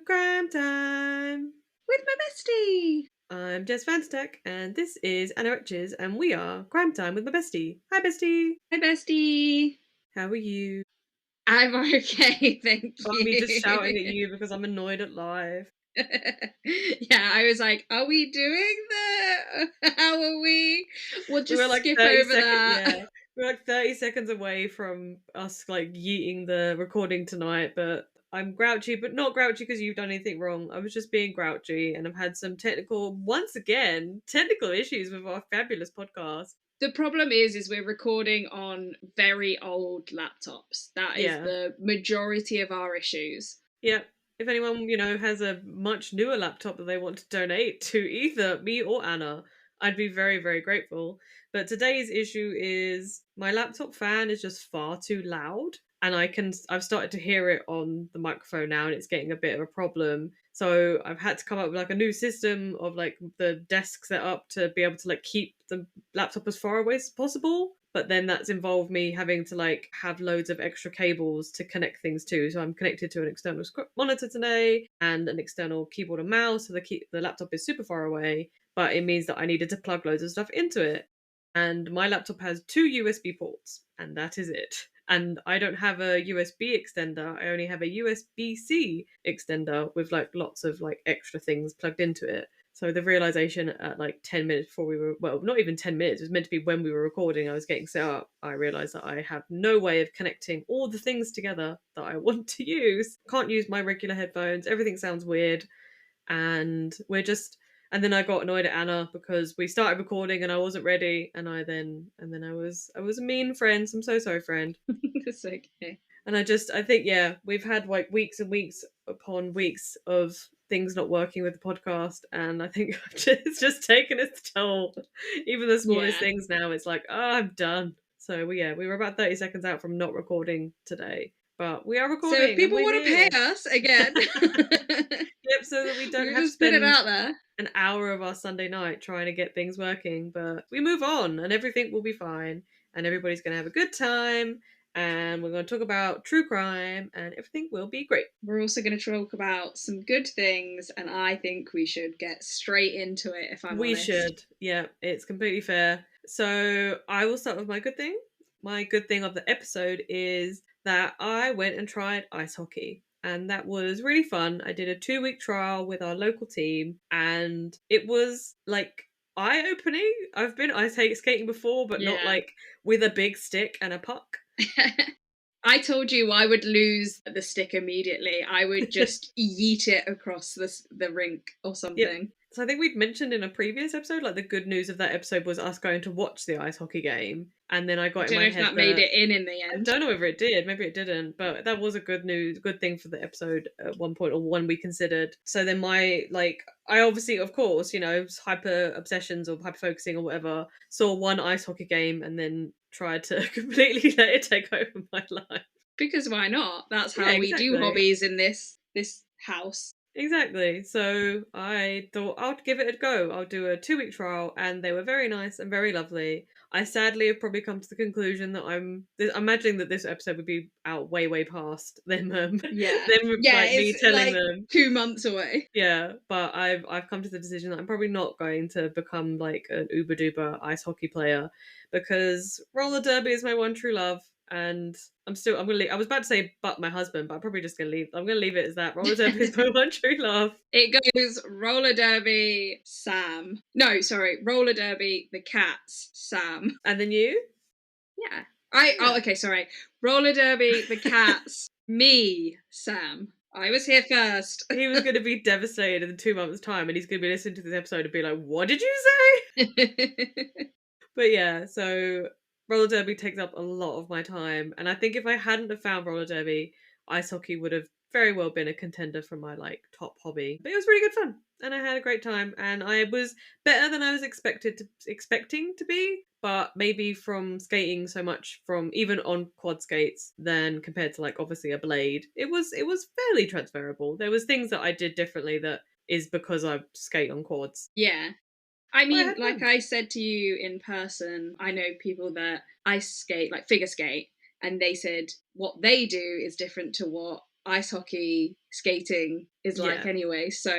Crime time with my bestie. I'm Jess and this is Anorecches, and we are Crime Time with my bestie. Hi bestie! Hi bestie. How are you? I'm okay, thank Got me just shouting at you. you because I'm annoyed at life. Yeah, I was like, are we doing the... How are we? We'll We were just like skip 30 over seconds, that. yeah. We were like 30 seconds away from us like yeeting the recording tonight, but I'm grouchy, but not grouchy because you've done anything wrong. I was just being grouchy, and I've had some once again, technical issues with our fabulous podcast. The problem is we're recording on very old laptops. That is Yeah. the majority of our issues. Yeah. If anyone, has a much newer laptop that they want to donate to either me or Anna, I'd be very, very grateful. But today's issue is my laptop fan is just far too loud, and I've started to hear it on the microphone now, and it's getting a bit of a problem. So I've had to come up with like a new system of like the desk set up to be able to like keep the laptop as far away as possible. But then that's involved me having to like have loads of extra cables to connect things to. So I'm connected to an external monitor today and an external keyboard and mouse. So the laptop is super far away, but it means that I needed to plug loads of stuff into it. And my laptop has 2 USB ports, and that is it. And I don't have a USB extender. I only have a USB-C extender with like lots of like extra things plugged into it. So the realization at like 10 minutes before we were, well, not even 10 minutes, it was meant to be when we were recording, I was getting set up, I realized that I have no way of connecting all the things together that I want to use. Can't use my regular headphones. Everything sounds weird. And and then I got annoyed at Anna because we started recording and I wasn't ready, and I was a mean friend. I'm so sorry, friend. It's okay. And I think, yeah, we've had like weeks and weeks upon weeks of things not working with the podcast, and I think it's just taken its toll. Even the smallest things now, it's like, oh, I'm done. So we were about 30 seconds out from not recording today, but we are recording. So if people want to pay us again, yep, so that we don't have to put it spend out there. An hour of our Sunday night trying to get things working, but we move on and everything will be fine, and everybody's going to have a good time, and we're going to talk about true crime, and everything will be great. We're also going to talk about some good things, and I think we should get straight into it, if I'm honest. We should. Yeah, it's completely fair. So I will start with my good thing. My good thing of the episode is that I went and tried ice hockey. And that was really fun. I did a 2-week trial with our local team, and it was like eye-opening. I've been ice skating before, but not like with a big stick and a puck. I told you I would lose the stick immediately. I would just yeet it across the rink or something. Yep. So I think we'd mentioned in a previous episode, like the good news of that episode was us going to watch the ice hockey game, and then I got in my head that made it in the end. I don't know whether it did, maybe it didn't, but that was a good thing for the episode at one point, or one we considered. So then I obviously, of course, hyper obsessions or hyper focusing or whatever, saw one ice hockey game and then tried to completely let it take over my life. Because why not? That's how we do hobbies in this house. Exactly. So I thought I'll give it a go. I'll do a 2-week trial, and they were very nice and very lovely. I sadly have probably come to the conclusion that I'm imagining that this episode would be out way past them. Me telling them 2 months away. Yeah, but I've come to the decision that I'm probably not going to become like an uber duper ice hockey player, because roller derby is my one true love. And I'm gonna leave. I was about to say but my husband, but I'm probably just gonna leave. I'm gonna leave it as that. Roller derby is my one true love. It goes roller derby Sam. No, sorry, roller derby the cats Sam. And then you? Yeah. Okay, sorry. Roller derby the cats me Sam. I was here first. He was going to be devastated in 2 months' time, and he's going to be listening to this episode and be like, "What did you say?" But yeah, so roller derby takes up a lot of my time, and I think if I hadn't have found roller derby, ice hockey would have very well been a contender for my like top hobby. But it was really good fun, and I had a great time, and I was better than I was expecting to be, but maybe from skating so much from even on quad skates than compared to like obviously a blade, it was fairly transferable. There was things that I did differently that is because I skate on quads. Yeah. I mean, like I said to you in person, I know people that ice skate, like figure skate, and they said what they do is different to what ice hockey skating is like Yeah. anyway. So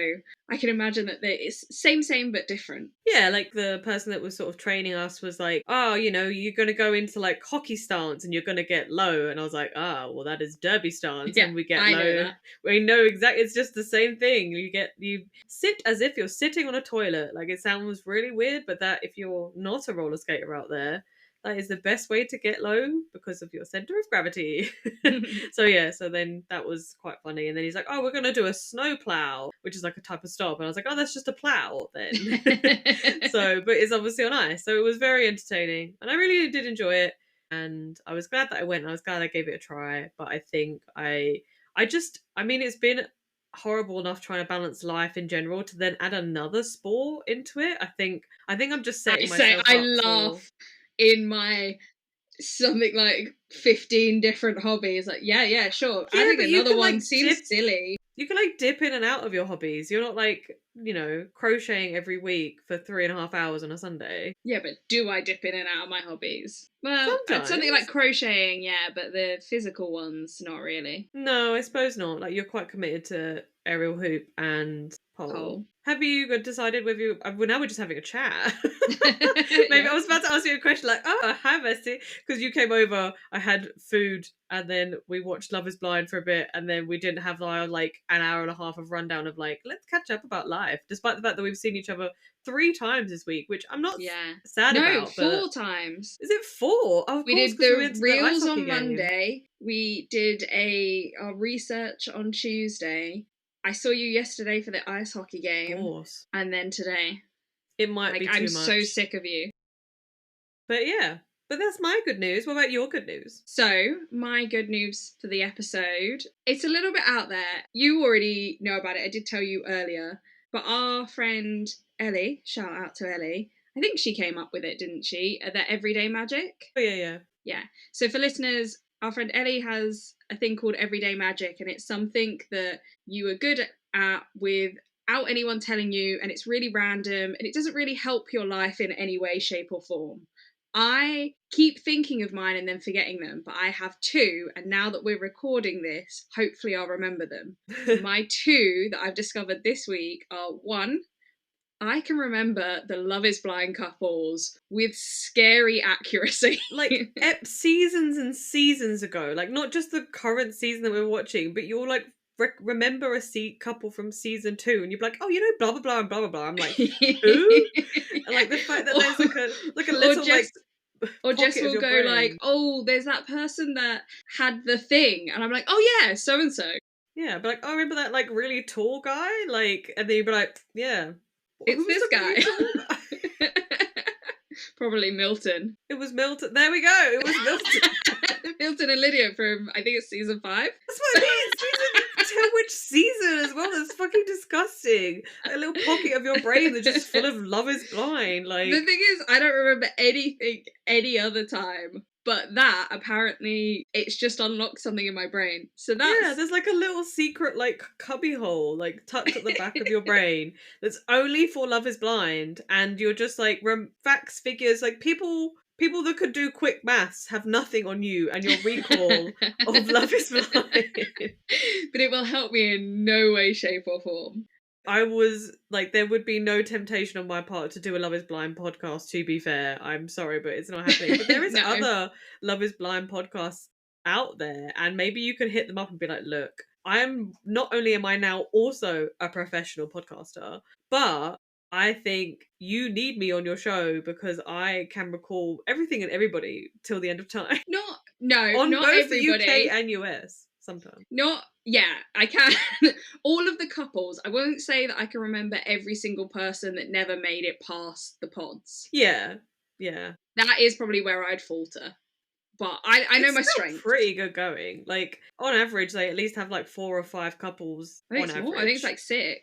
I can imagine that it's same but different. Yeah, like the person that was sort of training us was like, oh, you're going to go into like hockey stance and you're going to get low. And I was like, well, that is derby stance. Yeah, And we get I know low. that. We know exactly. It's just the same thing. You sit as if you're sitting on a toilet. Like it sounds really weird, but that if you're not a roller skater out there, that is the best way to get low because of your center of gravity. So then that was quite funny. And then he's like, oh, we're going to do a snow plow, which is like a type of stop. And I was like, oh, that's just a plow then. But it's obviously on ice. So it was very entertaining. And I really did enjoy it. And I was glad that I went. I was glad I gave it a try. But I think it's been horrible enough trying to balance life in general to then add another sport into it. I think I'm just setting myself I up laugh in my something like 15 different hobbies. Like, yeah, sure. Yeah, Adding but you another can one like seems silly. You can like dip in and out of your hobbies. You're not like, crocheting every week for 3.5 hours on a Sunday. Yeah, but do I dip in and out of my hobbies? Well, something like Sometimes. crocheting, yeah, but the physical ones, not really. No, I suppose not. Like you're quite committed to aerial hoop and pole. Pole. Have you decided whether you? Well, now we're just having a chat. Maybe Yeah. I was about to ask you a question like, oh, hi, Bestie, because you came over. I had food, and then we watched Love Is Blind for a bit, and then we didn't have like an hour and a half of rundown of like, let's catch up about life, despite the fact that we've seen each other 3 times this week, which I'm not sad about. No, 4 but times. Is it 4? Oh, of We course, did because we the went to the ice reels hockey on game. Monday. We did our research on Tuesday. I saw you yesterday for the ice hockey game. Of course. And then today. It might be too much. I'm so sick of you. But yeah. But that's my good news. What about your good news? So, my good news for the episode, it's a little bit out there. You already know about it. I did tell you earlier. But our friend Ellie, shout out to Ellie, I think she came up with it, didn't she? The Everyday Magic. Oh, yeah. Yeah. So for listeners, our friend Ellie has a thing called Everyday Magic, and it's something that you are good at without anyone telling you, and it's really random, and it doesn't really help your life in any way, shape, or form. I keep thinking of mine and then forgetting them, but I have 2, and now that we're recording this, hopefully I'll remember them. My 2 that I've discovered this week are 1, I can remember the Love Is Blind couples with scary accuracy. Like seasons and seasons ago. Like not just the current season that we're watching, but you'll like remember a couple from season 2 and you're like, oh, blah, blah, blah, and blah, blah, blah. I'm like, who? And like the fact that there's like a little or Jess will go like, oh, there's that person that had the thing. And I'm like, oh yeah, so-and-so. Yeah, but like, oh, I remember that like really tall guy? Like, and then you'd be like, yeah. It's this guy. Probably Milton. It was Milton. There we go. It was Milton. Milton and Lydia from, I think it's season 5. That's what I mean. Tell which season as well. That's fucking disgusting. A little pocket of your brain that's just full of Love Is Blind. Like the thing is, I don't remember anything any other time. But that, apparently, it's just unlocked something in my brain. So that's... Yeah, there's like a little secret, like, cubby hole, like, tucked at the back of your brain that's only for Love Is Blind. And you're just, like, facts, figures, like, people that could do quick maths have nothing on you and your recall of Love Is Blind. But it will help me in no way, shape, or form. I was like, there would be no temptation on my part to do a Love Is Blind podcast, to be fair. I'm sorry, but it's not happening. But there is No. other Love Is Blind podcasts out there, and maybe you can hit them up and be like, look, not only am I now also a professional podcaster, but I think you need me on your show because I can recall everything and everybody till the end of time. On both everybody. the UK and US sometimes. I can. All of the couples, I won't say that I can remember every single person that never made it past the pods. Yeah. That is probably where I'd falter. But I know my strength. Pretty good going. Like, on average, they at least have like 4 or 5 couples on average. I think it's like 6.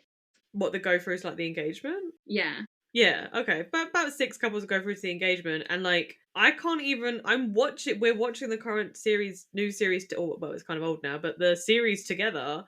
What they go through is like the engagement? Yeah. Yeah, okay. But about 6 couples go through to the engagement, and like I can't even. We're watching the current series, new series. Well, it's kind of old now, but the series together.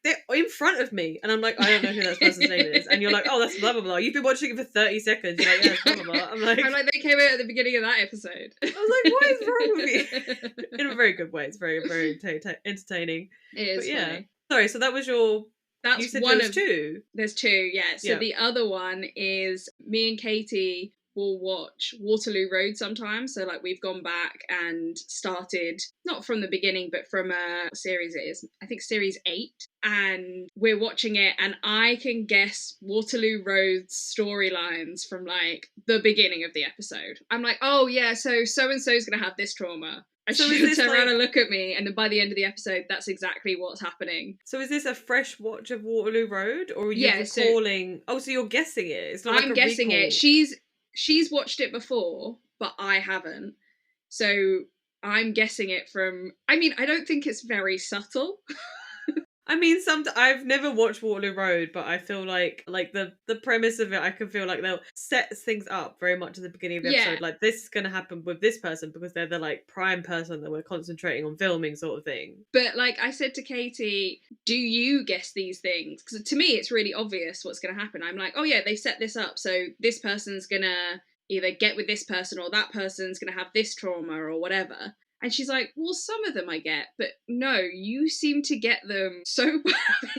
they're in front of me, and I'm like, I don't know who that person's name is, and you're like, oh, that's blah blah blah. You've been watching it for 30 seconds. You're like, yeah, it's blah blah blah. I'm like, they came out at the beginning of that episode. I was like, what is wrong with you? In a very good way. It's very very entertaining. It is but yeah. funny. Sorry, so that was your. That's you said one there was of two. There's two, yeah. So Yeah. the other one is me and Katie will watch Waterloo Road sometimes. So like we've gone back and started not from the beginning, but from a series it is, I think series 8. And we're watching it and I can guess Waterloo Road's storylines from like the beginning of the episode. I'm like, oh yeah, so and so's gonna have this trauma. And So she'll is turn this around like- and look at me, and then by the end of the episode, that's exactly what's happening. So is this a fresh watch of Waterloo Road, or are you Yeah, so- recalling? So you're guessing it. It's not. I'm like a guessing recall. it. She's watched it before, but I haven't. So I'm guessing it from. I mean, I don't think it's very subtle. I mean, I've never watched Waterloo Road, but I feel like the premise of it, I can feel like they'll set things up very much at the beginning of the Yeah. episode. Like, this is going to happen with this person because they're the like prime person that we're concentrating on filming, sort of thing. But like I said to Katie, do you guess these things? Because to me, it's really obvious what's going to happen. I'm like, oh yeah, they set this up, so this person's gonna either get with this person or that person's gonna have this trauma or whatever. And she's like, well, some of them I get, but no, you seem to get them so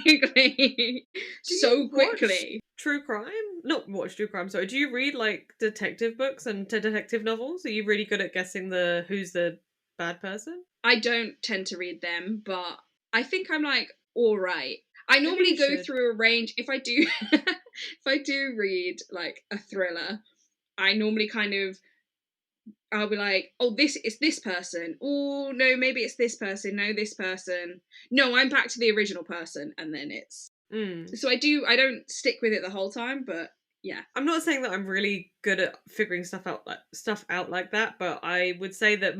perfectly, so quickly. True crime? Not watch true crime, sorry. Do you read like detective books and detective novels? Are you really good at guessing who's the bad person? I don't tend to read them, but I think I'm like, all right. I Maybe normally you go should. through a range. If I do, if I do read like a thriller, I normally kind of, I'll be like, oh, this is this person. Oh, no, maybe it's this person. No, this person. No, I'm back to the original person. And then it's... So I don't stick with it the whole time, but yeah. I'm not saying that I'm really good at figuring stuff out like that, but I would say that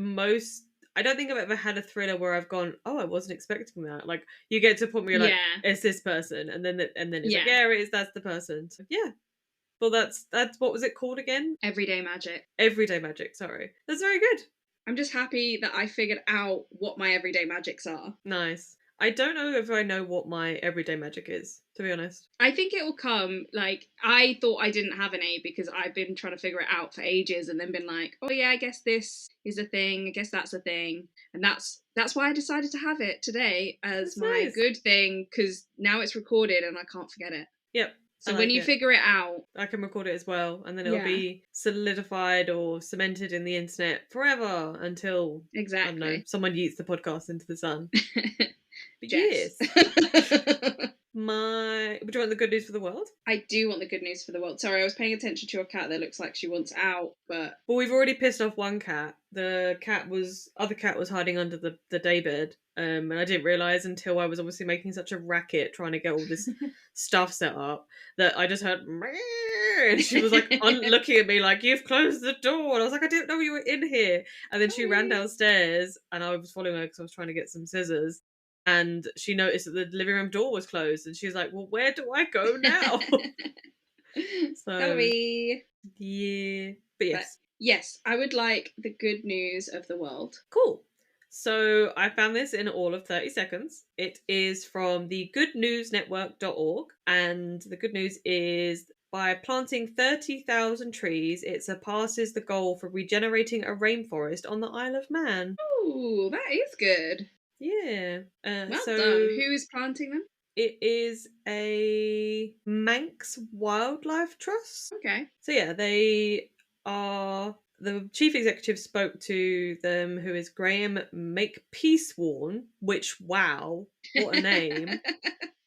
I don't think I've ever had a thriller where I've gone, oh, I wasn't expecting that. Like, you get to a point where you're like, it's this person, and then it's like, yeah, it is, that's the person. So yeah. Well, that's what was it called again? Everyday Magic. Everyday Magic, sorry. That's very good. I'm just happy that I figured out what my everyday magics are. Nice. I don't know if I know what my everyday magic is, to be honest. I think it will come. Like, I thought I didn't have an A because I've been trying to figure it out for ages and then been like, oh yeah, I guess this is a thing. I guess that's a thing. And that's why I decided to have it today as my good thing, because now it's recorded and I can't forget it. Yep. So when you figure it out, I can record it as well, and then it'll be solidified or cemented in the internet forever until I don't know, someone yeets the podcast into the sun. Yes. Would you want the good news for the world? I do want the good news for the world. Sorry, I was paying attention to your cat that looks like she wants out, but... Well, we've already pissed off one cat. The other cat was hiding under the daybed, and I didn't realise until I was obviously making such a racket trying to get all this stuff set up that I just heard and she was like looking at me like, you've closed the door, and I was like, I didn't know you were in here. And then she ran downstairs and I was following her because I was trying to get some scissors. And she noticed that the living room door was closed, and she was like, well, where do I go now? Sorry. Yeah. But yes. But yes, I would like the good news of the world. Cool. So I found this in all of 30 seconds. It is from the goodnewsnetwork.org, and the good news is by planting 30,000 trees, it surpasses the goal for regenerating a rainforest on the Isle of Man. Ooh, that is good. Yeah. Well so done. Who is planting them? It is a Manx Wildlife Trust. Okay. So yeah, they are... The chief executive spoke to them, who is Graham Makepeacewarne, which, wow, what a name.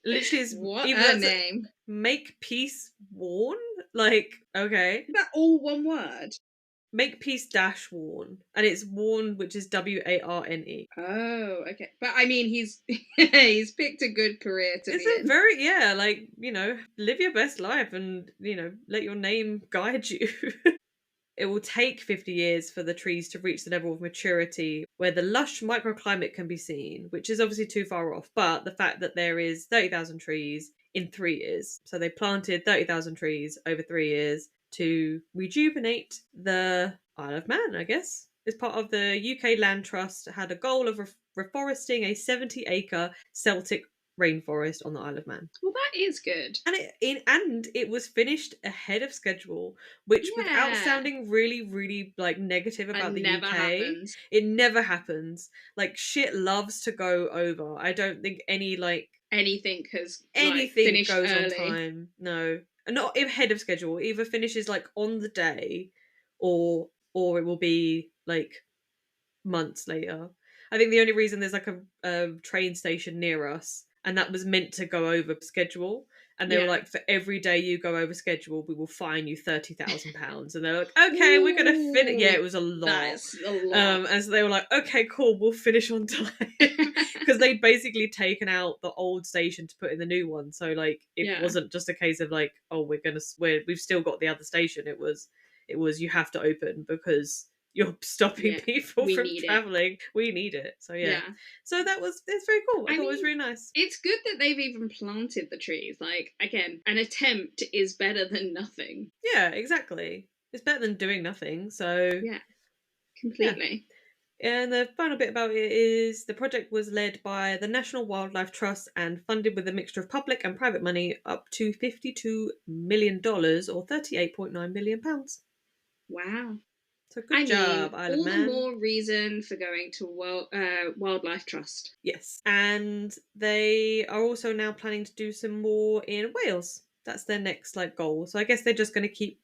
Literally is... What a name. Makepeacewarne? Like, okay. Is that all one word? Makepeace-warne. And it's Warne, which is Warne. Oh, okay. But I mean, he's picked a good career to be in. Very, yeah, like, live your best life and, let your name guide you. It will take 50 years for the trees to reach the level of maturity where the lush microclimate can be seen, which is obviously too far off. But the fact that there is 30,000 trees in 3 years. So they planted 30,000 trees over 3 years to rejuvenate the Isle of Man, I guess. As part of the UK Land Trust had a goal of reforesting a 70-acre Celtic rainforest on the Isle of Man. Well, that is good. And it was finished ahead of schedule, which, without Yeah. sounding really, really like negative about And the never UK, happens. it never happens. Like, shit loves to go over. I don't think Anything has anything finished goes on early. time. No, not ahead of schedule. Either finishes like on the day, or it will be like months later. I think the only reason there's like a train station near us, and that was meant to go over schedule. And they were like, for every day you go over schedule, we will fine you £30,000. And they're like, okay, we're gonna finish. Yeah, it was a lot. That's a lot. And so they were like, okay, cool, we'll finish on time. Because they'd basically taken out the old station to put in the new one. So like, it wasn't just a case of like, oh, we've still got the other station. It was you have to open because you're stopping people from traveling. We need it. So yeah. So it's very cool. I thought it was really nice. It's good that they've even planted the trees. Like, again, an attempt is better than nothing. Yeah, exactly. It's better than doing nothing. So yeah, completely. Yeah. And the final bit about it is the project was led by the National Wildlife Trust and funded with a mixture of public and private money up to $52 million or £38.9 million. Wow. So good job, Isle of Man. All the more reason for going to Wildlife Trust. Yes. And they are also now planning to do some more in Wales. That's their next goal. So I guess they're just going to keep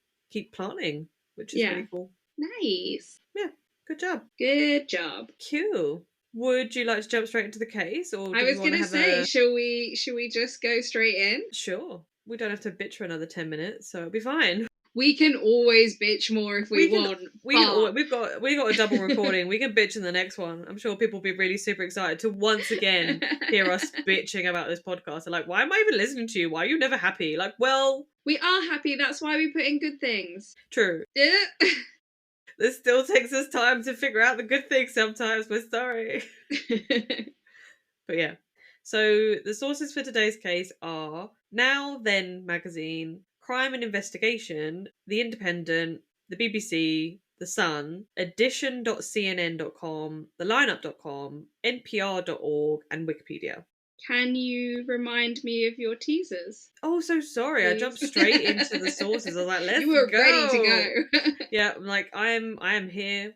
planting, which is really cool. Nice. Yeah. Good job. Good job. Cool. Would you like to jump straight into the case, or I was going to say, shall we just go straight in? Sure. We don't have to bitch for another 10 minutes, so it'll be fine. We can always bitch more if we want. We've got a double recording. We can bitch in the next one. I'm sure people will be really super excited to once again hear us bitching about this podcast. They're like, why am I even listening to you? Why are you never happy? Like, well, we are happy. That's why we put in good things. True. Yeah. This still takes us time to figure out the good things sometimes. We're sorry. But yeah. So the sources for today's case are Now Then magazine, Crime and Investigation, The Independent, the BBC, The Sun, edition.cnn.com, thelineup.com, npr.org, and Wikipedia. Can you remind me of your teasers? Oh, so sorry. Please. I jumped straight into the sources. I was like, let's go. You were ready to go. Yeah, like I am here.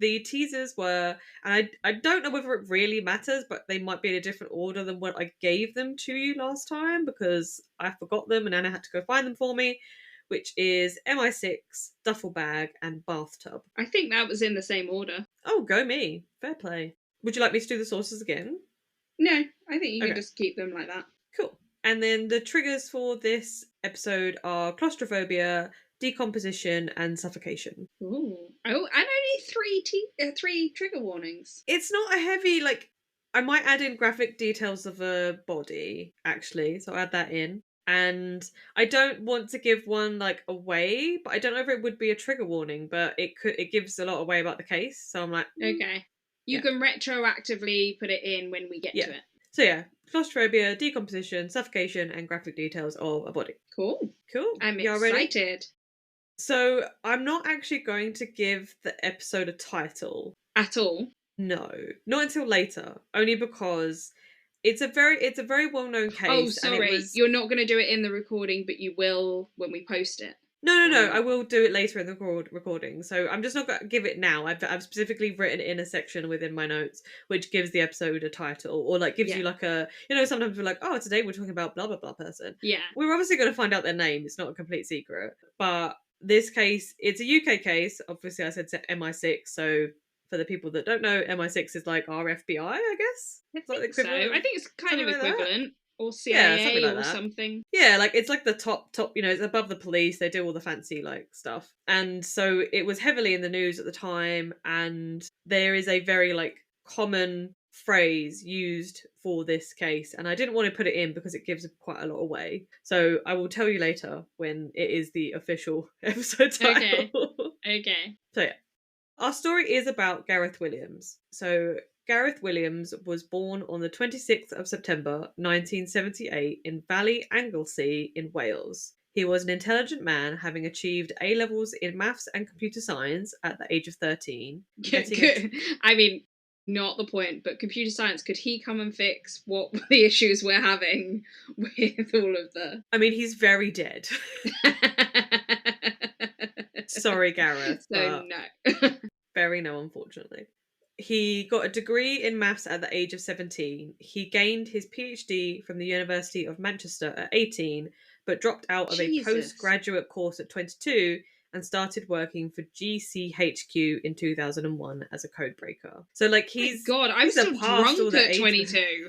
The teasers were, and I don't know whether it really matters, but they might be in a different order than what I gave them to you last time because I forgot them and Anna had to go find them for me, which is MI6, Duffel Bag, and Bathtub. I think that was in the same order. Oh, go me. Fair play. Would you like me to do the sources again? No, I think you can just keep them like that. Cool. And then the triggers for this episode are claustrophobia, decomposition, and suffocation. Ooh. Oh, and only three trigger warnings. It's not a heavy, I might add in graphic details of a body, actually, so I'll add that in. And I don't want to give one, away, but I don't know if it would be a trigger warning, but it gives a lot away about the case, so I'm like... Okay. You can retroactively put it in when we get to it. So yeah, claustrophobia, decomposition, suffocation, and graphic details of a body. Cool. I'm Y'all excited. Ready? So I'm not actually going to give the episode a title. At all? No. Not until later. Only because it's a very well-known case. Oh, sorry. You're not going to do it in the recording, but you will when we post it. No. I will do it later in the recording. So I'm just not going to give it now. I've specifically written in a section within my notes which gives the episode a title or gives you sometimes we're like, oh, today we're talking about blah blah blah person. Yeah. We're obviously going to find out their name. It's not a complete secret. But this case, it's a UK case. Obviously, I said MI6. So for the people that don't know, MI6 is like our FBI, I guess. I think so. I think it's kind of equivalent. Or CIA or something. Yeah, it's the top, it's above the police. They do all the fancy, stuff. And so it was heavily in the news at the time. And there is a very, common phrase used for this case. And I didn't want to put it in because it gives quite a lot away. So I will tell you later when it is the official episode title. Okay. So yeah. Our story is about Gareth Williams. So... Gareth Williams was born on the 26th of September 1978 in Valley Anglesey in Wales. He was an intelligent man, having achieved A-levels in maths and computer science at the age of 13. I mean, not the point, but computer science, could he come and fix what the issues we're having with all of the... I mean, he's very dead. Sorry, Gareth, So but no. very no, unfortunately. He got a degree in maths at the age of 17. He gained his PhD from the University of Manchester at 18, but dropped out of a Jesus. postgraduate course at 22 and started working for GCHQ in 2001 as a codebreaker. So, like, he's... God, I'm still drunk at 22.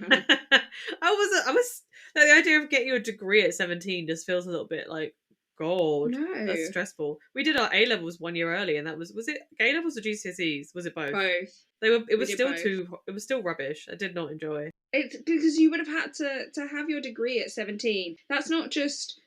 I was... Like, the idea of getting your degree at 17 just feels a little bit like, God, No. that's stressful. We did our A levels 1 year early, and that was it A levels or GCSEs? Was it both? Both. They were. It We was did still both. It was still rubbish. I did not enjoy. It's because you would have had to have your degree at 17. That's not just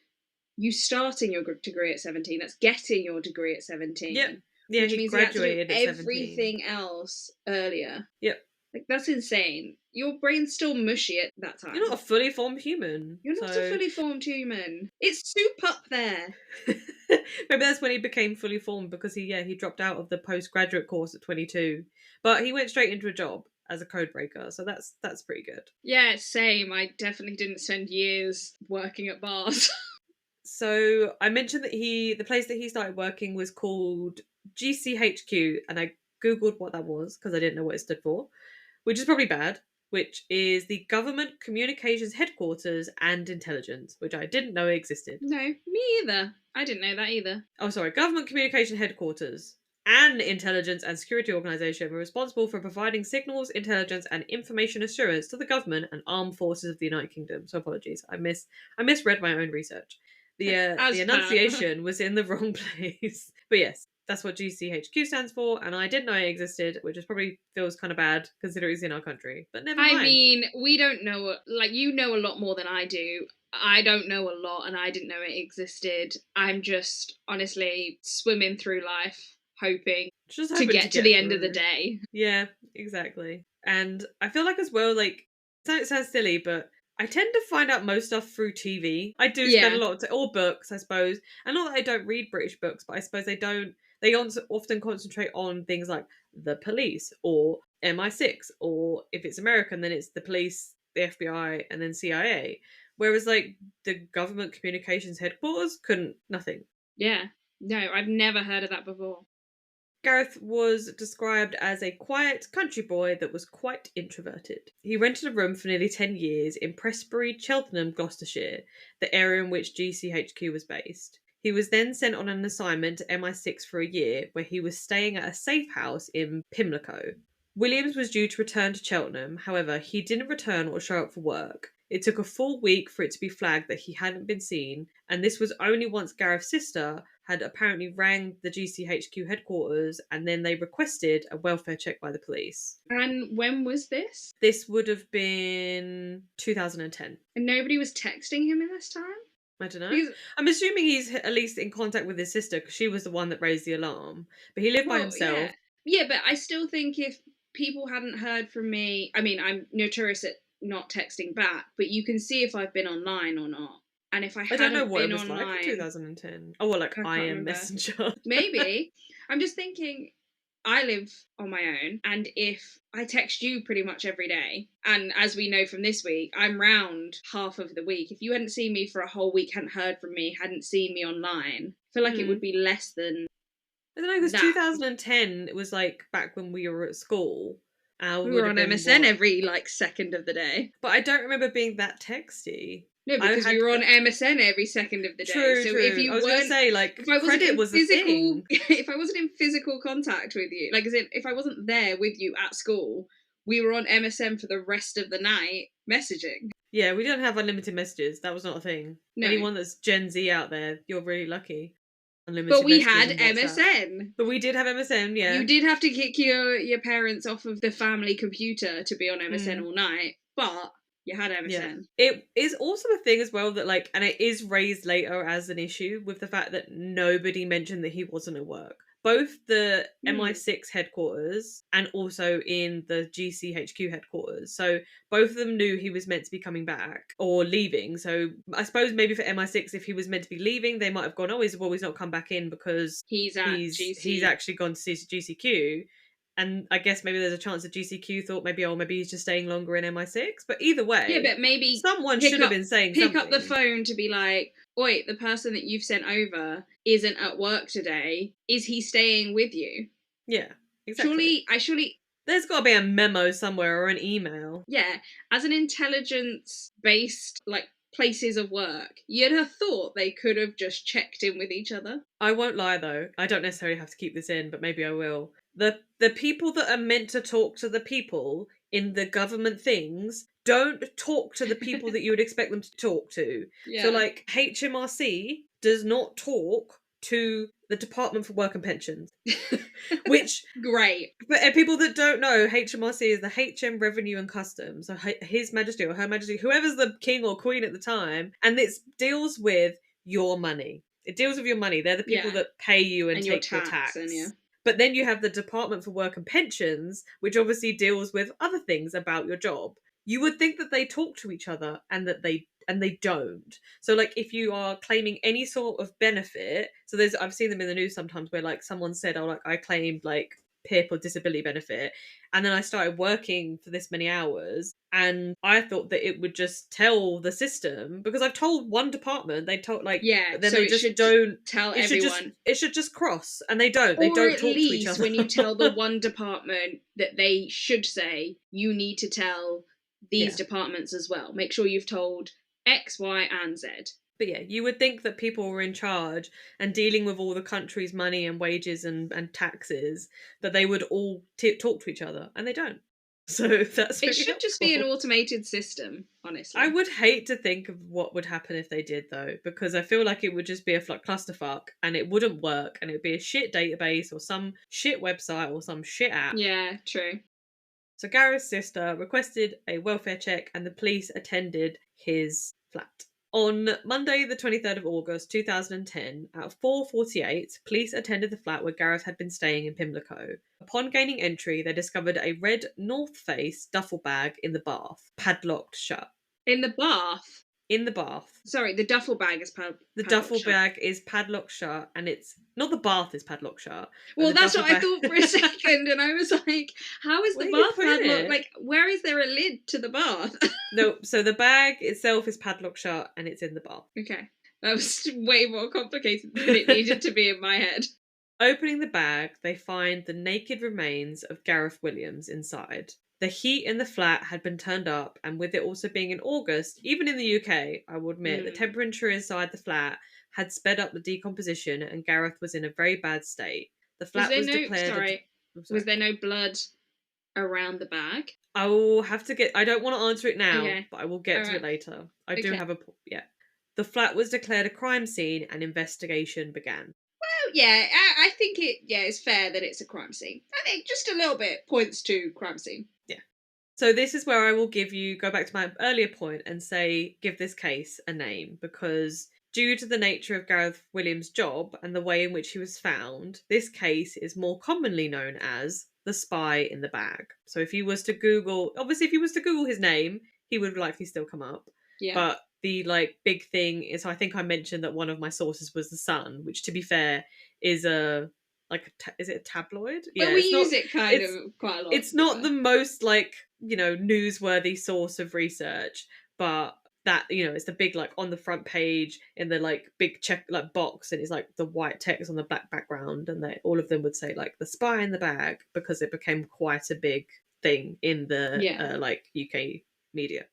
you starting your degree at 17. That's getting your degree at 17. Yep. Yeah, which he means you had to do graduated at 17. everything else earlier. Yep. Like, that's insane. Your brain's still mushy at that time. You're not a fully formed human. You're not a fully formed human. It's soup up there. Maybe that's when he became fully formed, because he dropped out of the postgraduate course at 22, but he went straight into a job as a codebreaker, so that's pretty good. Yeah, same. I definitely didn't spend years working at bars. So I mentioned that the place that he started working was called GCHQ, and I googled what that was because I didn't know what it stood for, which is probably bad, which is the Government Communications Headquarters and Intelligence, which I didn't know existed. No, me either. I didn't know that either. Oh, sorry. Government Communication Headquarters and Intelligence and Security Organisation were responsible for providing signals, intelligence, and information assurance to the government and armed forces of the United Kingdom. So apologies. I misread my own research. The enunciation was in the wrong place. But yes, that's what GCHQ stands for, and I didn't know it existed, which is probably feels kind of bad considering it's in our country. But never mind. I mean, we don't know, like, you know a lot more than I do. I don't know a lot, and I didn't know it existed. I'm just, honestly, swimming through life, hoping to get to the end of the day. Yeah, exactly. And I feel like as well, like, it sounds silly, but I tend to find out most stuff through TV. I do spend a lot of or books, I suppose. And not that I don't read British books, but I suppose they often concentrate on things like the police or MI6, or if it's American, then it's the police, the FBI, and then CIA. Whereas, like, the Government Communications Headquarters nothing. Yeah. No, I've never heard of that before. Gareth was described as a quiet country boy that was quite introverted. He rented a room for nearly 10 years in Prestbury, Cheltenham, Gloucestershire, the area in which GCHQ was based. He was then sent on an assignment to MI6 for a year, where he was staying at a safe house in Pimlico. Williams was due to return to Cheltenham, however, he didn't return or show up for work. It took a full week for it to be flagged that he hadn't been seen, and this was only once Gareth's sister had apparently rang the GCHQ headquarters, and then they requested a welfare check by the police. And when was this? This would have been 2010. And nobody was texting him in this time? I don't know. I'm assuming he's at least in contact with his sister, because she was the one that raised the alarm. But he lived by himself. Yeah, but I still think if people hadn't heard from me... I mean, I'm notorious at not texting back, but you can see if I've been online or not. And if I don't know what it was online, like in 2010. Oh, well, like IM Messenger. Maybe. I'm just thinking, I live on my own, and if I text you pretty much every day, and as we know from this week, I'm round half of the week. If you hadn't seen me for a whole week, hadn't heard from me, hadn't seen me online, I feel like it would be less than... I don't know, because 2010, it was like back when we were at school. We were on MSN every, like, second of the day. But I don't remember being that texty. No, because we were on MSN every second of the day. True, so true. if you I was going to say, like, credit was a thing. If I wasn't in physical contact with you, like, as in, if I wasn't there with you at school, we were on MSN for the rest of the night messaging. Yeah, we didn't have unlimited messages. That was not a thing. No. Anyone that's Gen Z out there, you're really lucky. Unlimited but we had MSN. But we did have MSN, yeah. You did have to kick your parents off of the family computer to be on MSN all night, but you had MSN. Yeah. It is also a thing as well that, like, and it is raised later as an issue with the fact that nobody mentioned that he wasn't at work. Both the MI6 headquarters and also in the GCHQ headquarters. So both of them knew he was meant to be coming back or leaving. So I suppose maybe for MI6, if he was meant to be leaving, they might have gone, he's not come back in because he's actually gone to GCQ. And I guess maybe there's a chance that GCQ thought maybe, oh, maybe he's just staying longer in MI6. But either Yeah, way, but maybe someone should have been saying pick up something. the phone to be like, oi, the person that you've sent over isn't at work today. Is he staying with you? Yeah, exactly. Surely There's got to be a memo somewhere or an email. yeah, as an intelligence-based, like, places of work, you'd have thought they could have just checked in with each other. I won't lie though. I don't necessarily have to keep this in, but maybe I will. The people that are meant to talk to the people in the government things don't talk to the people that you would expect them to talk to. Yeah. So like HMRC does not talk to the Department for Work and Pensions. Which great. But people that don't know, HMRC is the HM Revenue and Customs, so His Majesty or Her Majesty, whoever's the king or queen at the time, and it deals with your money. It deals with your money. They're the people that pay you and take your tax. And But then you have the Department for Work and Pensions, which obviously deals with other things about your job. You would think that they talk to each other and that they don't. So like if you are claiming any sort of benefit, so I've seen them in the news sometimes where like someone said, oh, like I claimed like PIP or disability benefit, and then I started working for this many hours, and I thought that it would just tell the system, because I've told one department, they told like, yeah, then so they just don't tell everyone. It should just cross, and they don't. They or don't at talk least to each other. when you tell the one department that they should say, you need to tell these departments as well. Make sure you've told X, Y, and Z. But yeah, you would think that people were in charge and dealing with all the country's money and wages and taxes, that they would all talk to each other, and they don't. So that's it should just be an automated system, honestly. I would hate to think of what would happen if they did, though, because I feel like it would just be a clusterfuck, and it wouldn't work, and it would be a shit database or some shit website or some shit app. Yeah, true. So Gareth's sister requested a welfare check, and the police attended his flat. On Monday, the 23rd of August 2010, at 4:48, police attended the flat where Gareth had been staying in Pimlico. Upon gaining entry, they discovered a red North Face duffel bag in the bath, padlocked shut. In the bath? In the bath. Sorry, the duffel bag is the duffel bag is padlocked shut, and it's not the bath is padlocked shut. Well, that's what I thought for a second, and I was like, how is the bath padlocked? Like, where is there a lid to the bath? No, so the bag itself is padlocked shut, and it's in the bath. Okay. That was way more complicated than it needed to be in my head. Opening the bag, they find the naked remains of Gareth Williams inside. The heat in the flat had been turned up, and with it also being in August, even in the UK, I will admit, the temperature inside the flat had sped up the decomposition, and Gareth was in a very bad state. The flat was declared... Was there no blood around the bag? I will have to get... I don't want to answer it now, but I will get to it later. I do have a... Yeah. The flat was declared a crime scene, and investigation began. Well, yeah, I think it's fair that it's a crime scene. I think just a little bit points to crime scene. Yeah. So this is where I will go back to my earlier point and say, give this case a name, because due to the nature of Gareth Williams' job and the way in which he was found, this case is more commonly known as the spy in the bag. So if you was to Google his name, he would likely still come up. Yeah. But the big thing is, I think I mentioned that one of my sources was The Sun, which, to be fair, is is it a tabloid? But yeah, we use it kind of quite a lot. It's not the most newsworthy source of research, but that it's the big on the front page in the big check box, and it's the white text on the black background, and all of them would say the spy in the bag, because it became quite a big thing in the UK media.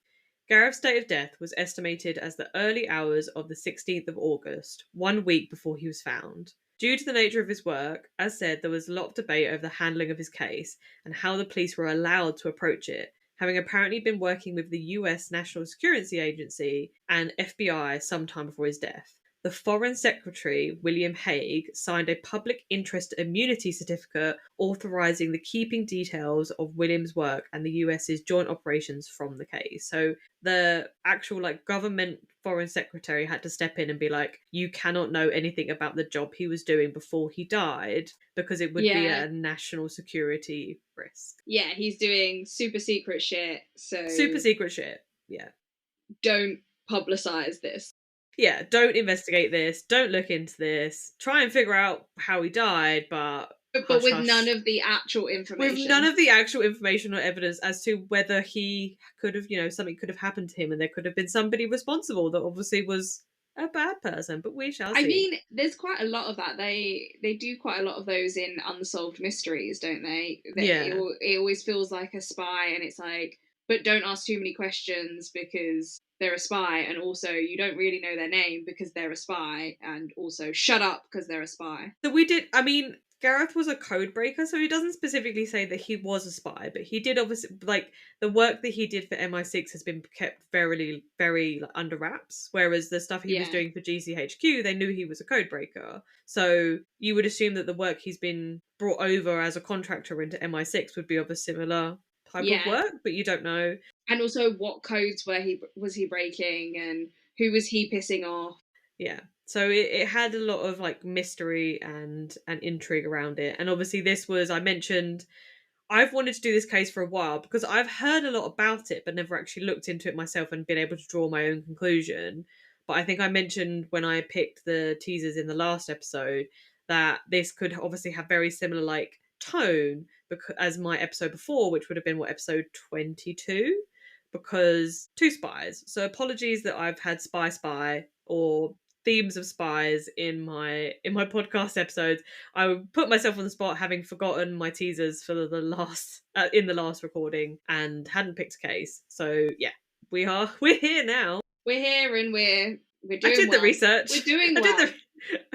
Gareth's date of death was estimated as the early hours of the 16th of August, 1 week before he was found. Due to the nature of his work, as said, there was a lot of debate over the handling of his case and how the police were allowed to approach it, having apparently been working with the US National Security Agency and FBI sometime before his death. The Foreign Secretary, William Hague, signed a public interest immunity certificate authorising the keeping details of Williams' work and the US's joint operations from the case. So the actual government foreign secretary had to step in and be you cannot know anything about the job he was doing before he died, because it would be a national security risk. Yeah, he's doing super secret shit. Super secret shit, yeah. Don't publicise this. Yeah, don't investigate this. Don't look into this. Try and figure out how he died, but but hush with none hush. of the actual With information. none of the actual information or evidence as to whether he could have, something could have happened to him and there could have been somebody responsible that obviously was a bad person, but we shall see. I mean, there's quite a lot of that. They do quite a lot of those in unsolved mysteries, don't they? Yeah. It always feels like a spy, and it's like, but don't ask too many questions because they're a spy, and also you don't really know their name because they're a spy, and also shut up because they're a spy. So Gareth was a code breaker, so he doesn't specifically say that he was a spy, but he did obviously, like, the work that he did for MI6 has been kept very, very like, under wraps, whereas the stuff he was Yeah. doing for GCHQ, they knew he was a code breaker. So you would assume that the work he's been brought over as a contractor into MI6 would be of a similar type of Yeah. work, but you don't know. And also, what codes was he breaking, and who was he pissing off? Yeah. So it had a lot of like mystery and intrigue around it. And obviously I mentioned I've wanted to do this case for a while because I've heard a lot about it but never actually looked into it myself and been able to draw my own conclusion. But I think I mentioned when I picked the teasers in the last episode that this could obviously have very similar like tone as my episode before, which would have been episode 22, because two spies. So apologies that I've had spy or themes of spies in my podcast episodes. I would put myself on the spot having forgotten my teasers for the last in the last recording and hadn't picked a case. So yeah, we're here now. We're here and we're doing I did well. the research. We're doing I well. did the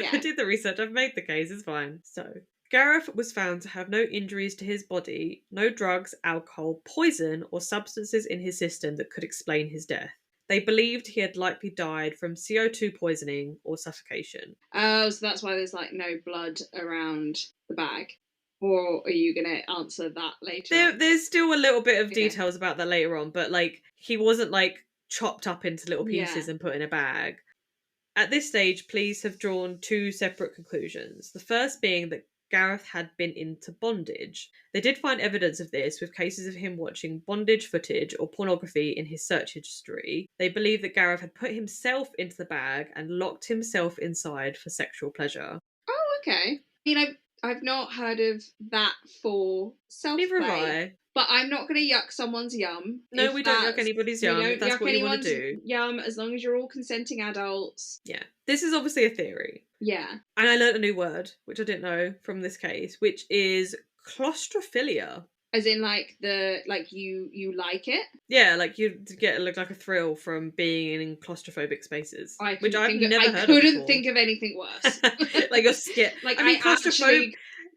Yeah. I did the research. I've made the case. It's fine. So Gareth was found to have no injuries to his body, no drugs, alcohol, poison, or substances in his system that could explain his death. They believed he had likely died from CO2 poisoning or suffocation. Oh, so that's why there's like no blood around the bag. Or are you going to answer that later? There's still a little bit of Okay. details about that later on, but like he wasn't like chopped up into little pieces Yeah. and put in a bag. At this stage, police have drawn two separate conclusions. The first being that Gareth had been into bondage. They did find evidence of this with cases of him watching bondage footage or pornography in his search history. They believe that Gareth had put himself into the bag and locked himself inside for sexual pleasure. Oh, okay. I mean, I've not heard of that for self-play. Neither have I. But I'm not going to yuck someone's yum. No, we don't yuck anybody's yum. We don't That's yuck what you want anyone's to do. yum as long as you're all consenting adults. Yeah. This is obviously a theory. Yeah. And I learnt a new word, which I didn't know from this case, which is claustrophilia. As in, like, you like it? Yeah, like you get like a thrill from being in claustrophobic spaces, which I've never heard of. I couldn't think of anything worse. Like you're scared. Like, I mean, claustrophobia,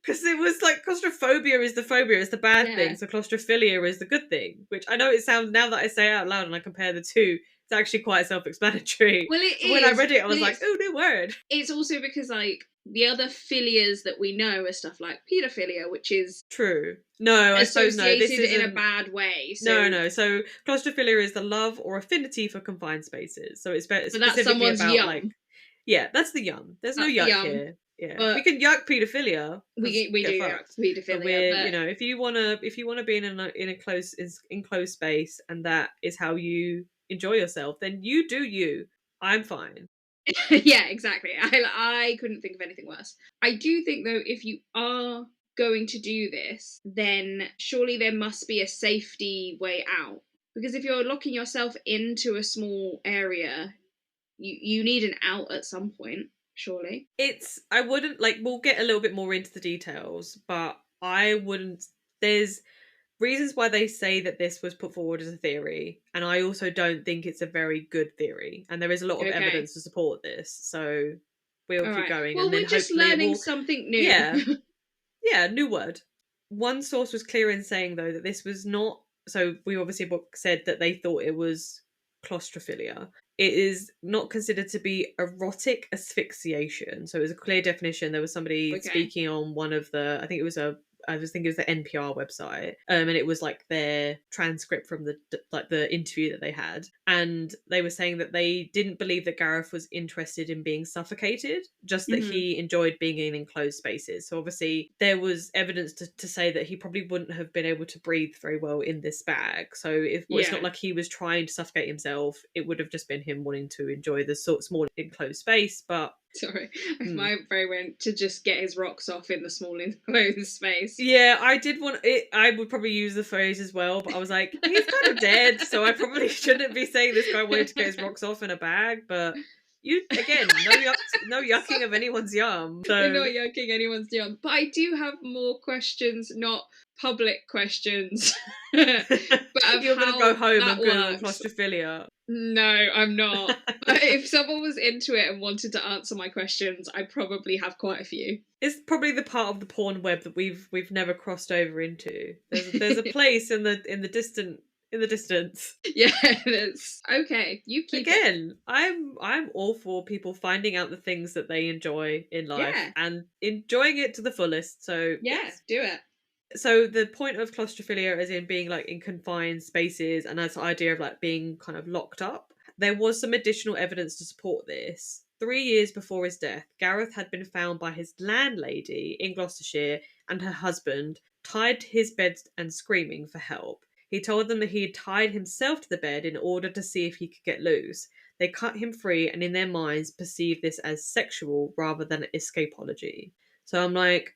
because it was like claustrophobia is the phobia, it's the bad thing, so claustrophilia is the good thing. Which I know it sounds, now that I say it out loud and I compare the two, it's actually quite self-explanatory. Well, it is. When I read it, I was like, oh, new word. It's also because like the other philias that we know are stuff like paedophilia, which is true. No, I suppose no. This is in a bad way. So... No. So claustrophilia is the love or affinity for confined spaces. So it's specifically that's someone's about yum. like, yeah, that's the yum. There's no yuck here. Yeah, we can yuck paedophilia. We do yuck paedophilia. But... you know, if you wanna be in a enclosed space and that is how you enjoy yourself, then you do you. I'm fine. Yeah, exactly. I couldn't think of anything worse. I do think though, if you are going to do this, then surely there must be a safety way out. Because if you're locking yourself into a small area, you need an out at some point, surely. I wouldn't, like, we'll get a little bit more into the details, but I wouldn't, there's reasons why they say that this was put forward as a theory, and I also don't think it's a very good theory, and there is a lot of evidence to support this, so we'll keep going. Well, and then we're just learning something new. Yeah, new word. One source was clear in saying, though, that this was not, so we obviously said that they thought it was claustrophilia. It is not considered to be erotic asphyxiation. So it was a clear definition. There was somebody speaking on one of the, I think it was the NPR website, and it was like their transcript from the interview that they had, and they were saying that they didn't believe that Gareth was interested in being suffocated, just that he enjoyed being in enclosed spaces. So obviously there was evidence to say that he probably wouldn't have been able to breathe very well in this bag. So it's not like he was trying to suffocate himself, it would have just been him wanting to enjoy the sort of small enclosed space. But Sorry, my brain went to just get his rocks off in the small enclosed space. Yeah, I did want it. I would probably use the phrase as well, but I was like, he's kind of dead, so I probably shouldn't be saying this guy wanted to get his rocks off in a bag. But you again, no yucking of anyone's yum. We're So not yucking anyone's yum, but I do have more questions, not public questions, but of you're gonna how go home that and Google works. claustrophilia. No, I'm not. If someone was into it and wanted to answer my questions, I probably have quite a few. It's probably the part of the porn web that we've never crossed over into. There's a place in the distance. Yeah, that's okay. You keep it. Again, I'm all for people finding out the things that they enjoy in life Yeah, and enjoying it to the fullest. So yeah, yes. do it. So the point of claustrophilia is in being like in confined spaces, and that's the idea of like being kind of locked up. There was some additional evidence to support this. 3 years before his death, Gareth had been found by his landlady in Gloucestershire and her husband tied to his bed and screaming for help. He told them that he had tied himself to the bed in order to see if he could get loose. They cut him free and in their minds perceived this as sexual rather than escapology. So I'm like,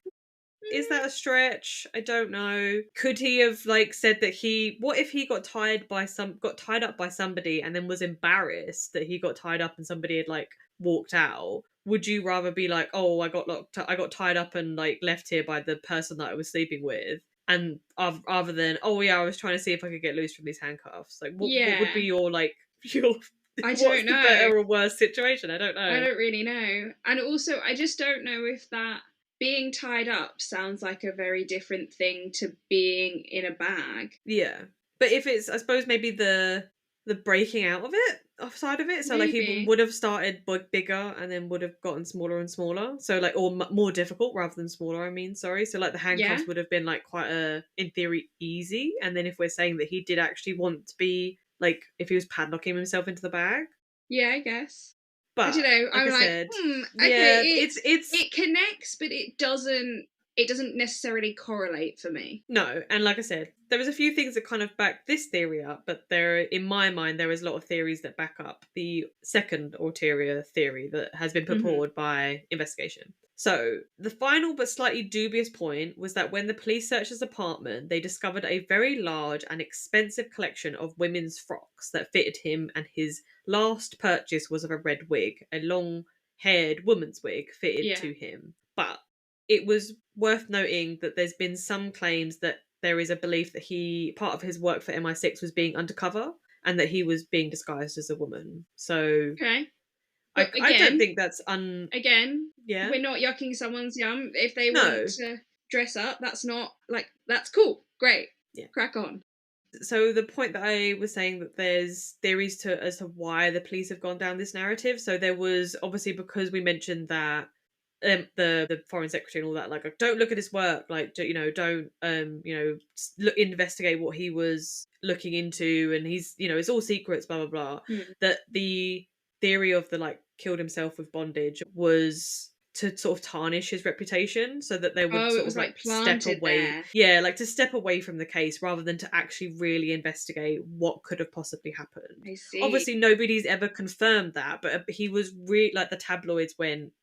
is that a stretch? I don't know. Could he have like said that what if he got tied up by somebody and then was embarrassed that he got tied up and somebody had like walked out? Would you rather be like, "Oh, I got tied up and like left here by the person that I was sleeping with?" And rather than, "Oh yeah, I was trying to see if I could get loose from these handcuffs." Like what would be Yeah, your like your I what's don't the know. better or worse situation? I don't I know. don't really know. And also, I just don't know if that being tied up sounds like a very different thing to being in a bag. Yeah. But if it's, I suppose maybe the breaking out of it, side of it, so like he Maybe. would have started bigger and then would have gotten smaller and smaller. So like, or more difficult rather than smaller. I mean, sorry. So like the Yeah. handcuffs would have been like quite in theory, easy. And then if we're saying that he did actually want to be like, if he was padlocking himself into the bag, Yeah, I guess. I don't but know. like I'm I like, said, okay, yeah, it's it connects, but it doesn't necessarily correlate for me. no, and like I said, there was a few things that kind of back this theory up, but in my mind, there is a lot of theories that back up the second ulterior theory that has been put Hmm. forward by investigation. So, the final but slightly dubious point was that when the police searched his apartment, they discovered a very large and expensive collection of women's frocks that fitted him, and his last purchase was of a red wig, a long haired woman's wig fitted Yeah. to him. But it was worth noting that there's been some claims that there is a belief that part of his work for MI6 was being undercover and that he was being disguised as a woman. So Okay. I But I don't again, think that's again, yeah. we're not yucking someone's yum. If they want No. to dress up, that's not like that's cool. Great. Yeah. Crack on. So the point that I was saying that there's theories as to why the police have gone down this narrative. So there was obviously because we mentioned that the foreign secretary and all that, like, don't look at his work, like, don't look, investigate what he was looking into, and he's, it's all secrets, blah blah blah. Hmm. That the theory of the like killed himself with bondage was to sort of tarnish his reputation, so that they would Oh, it sort was of like like step planted away, there. yeah, like to step away from the case rather than to actually really investigate what could have possibly happened. I see. Obviously nobody's ever confirmed that, but he was really like, the tabloids went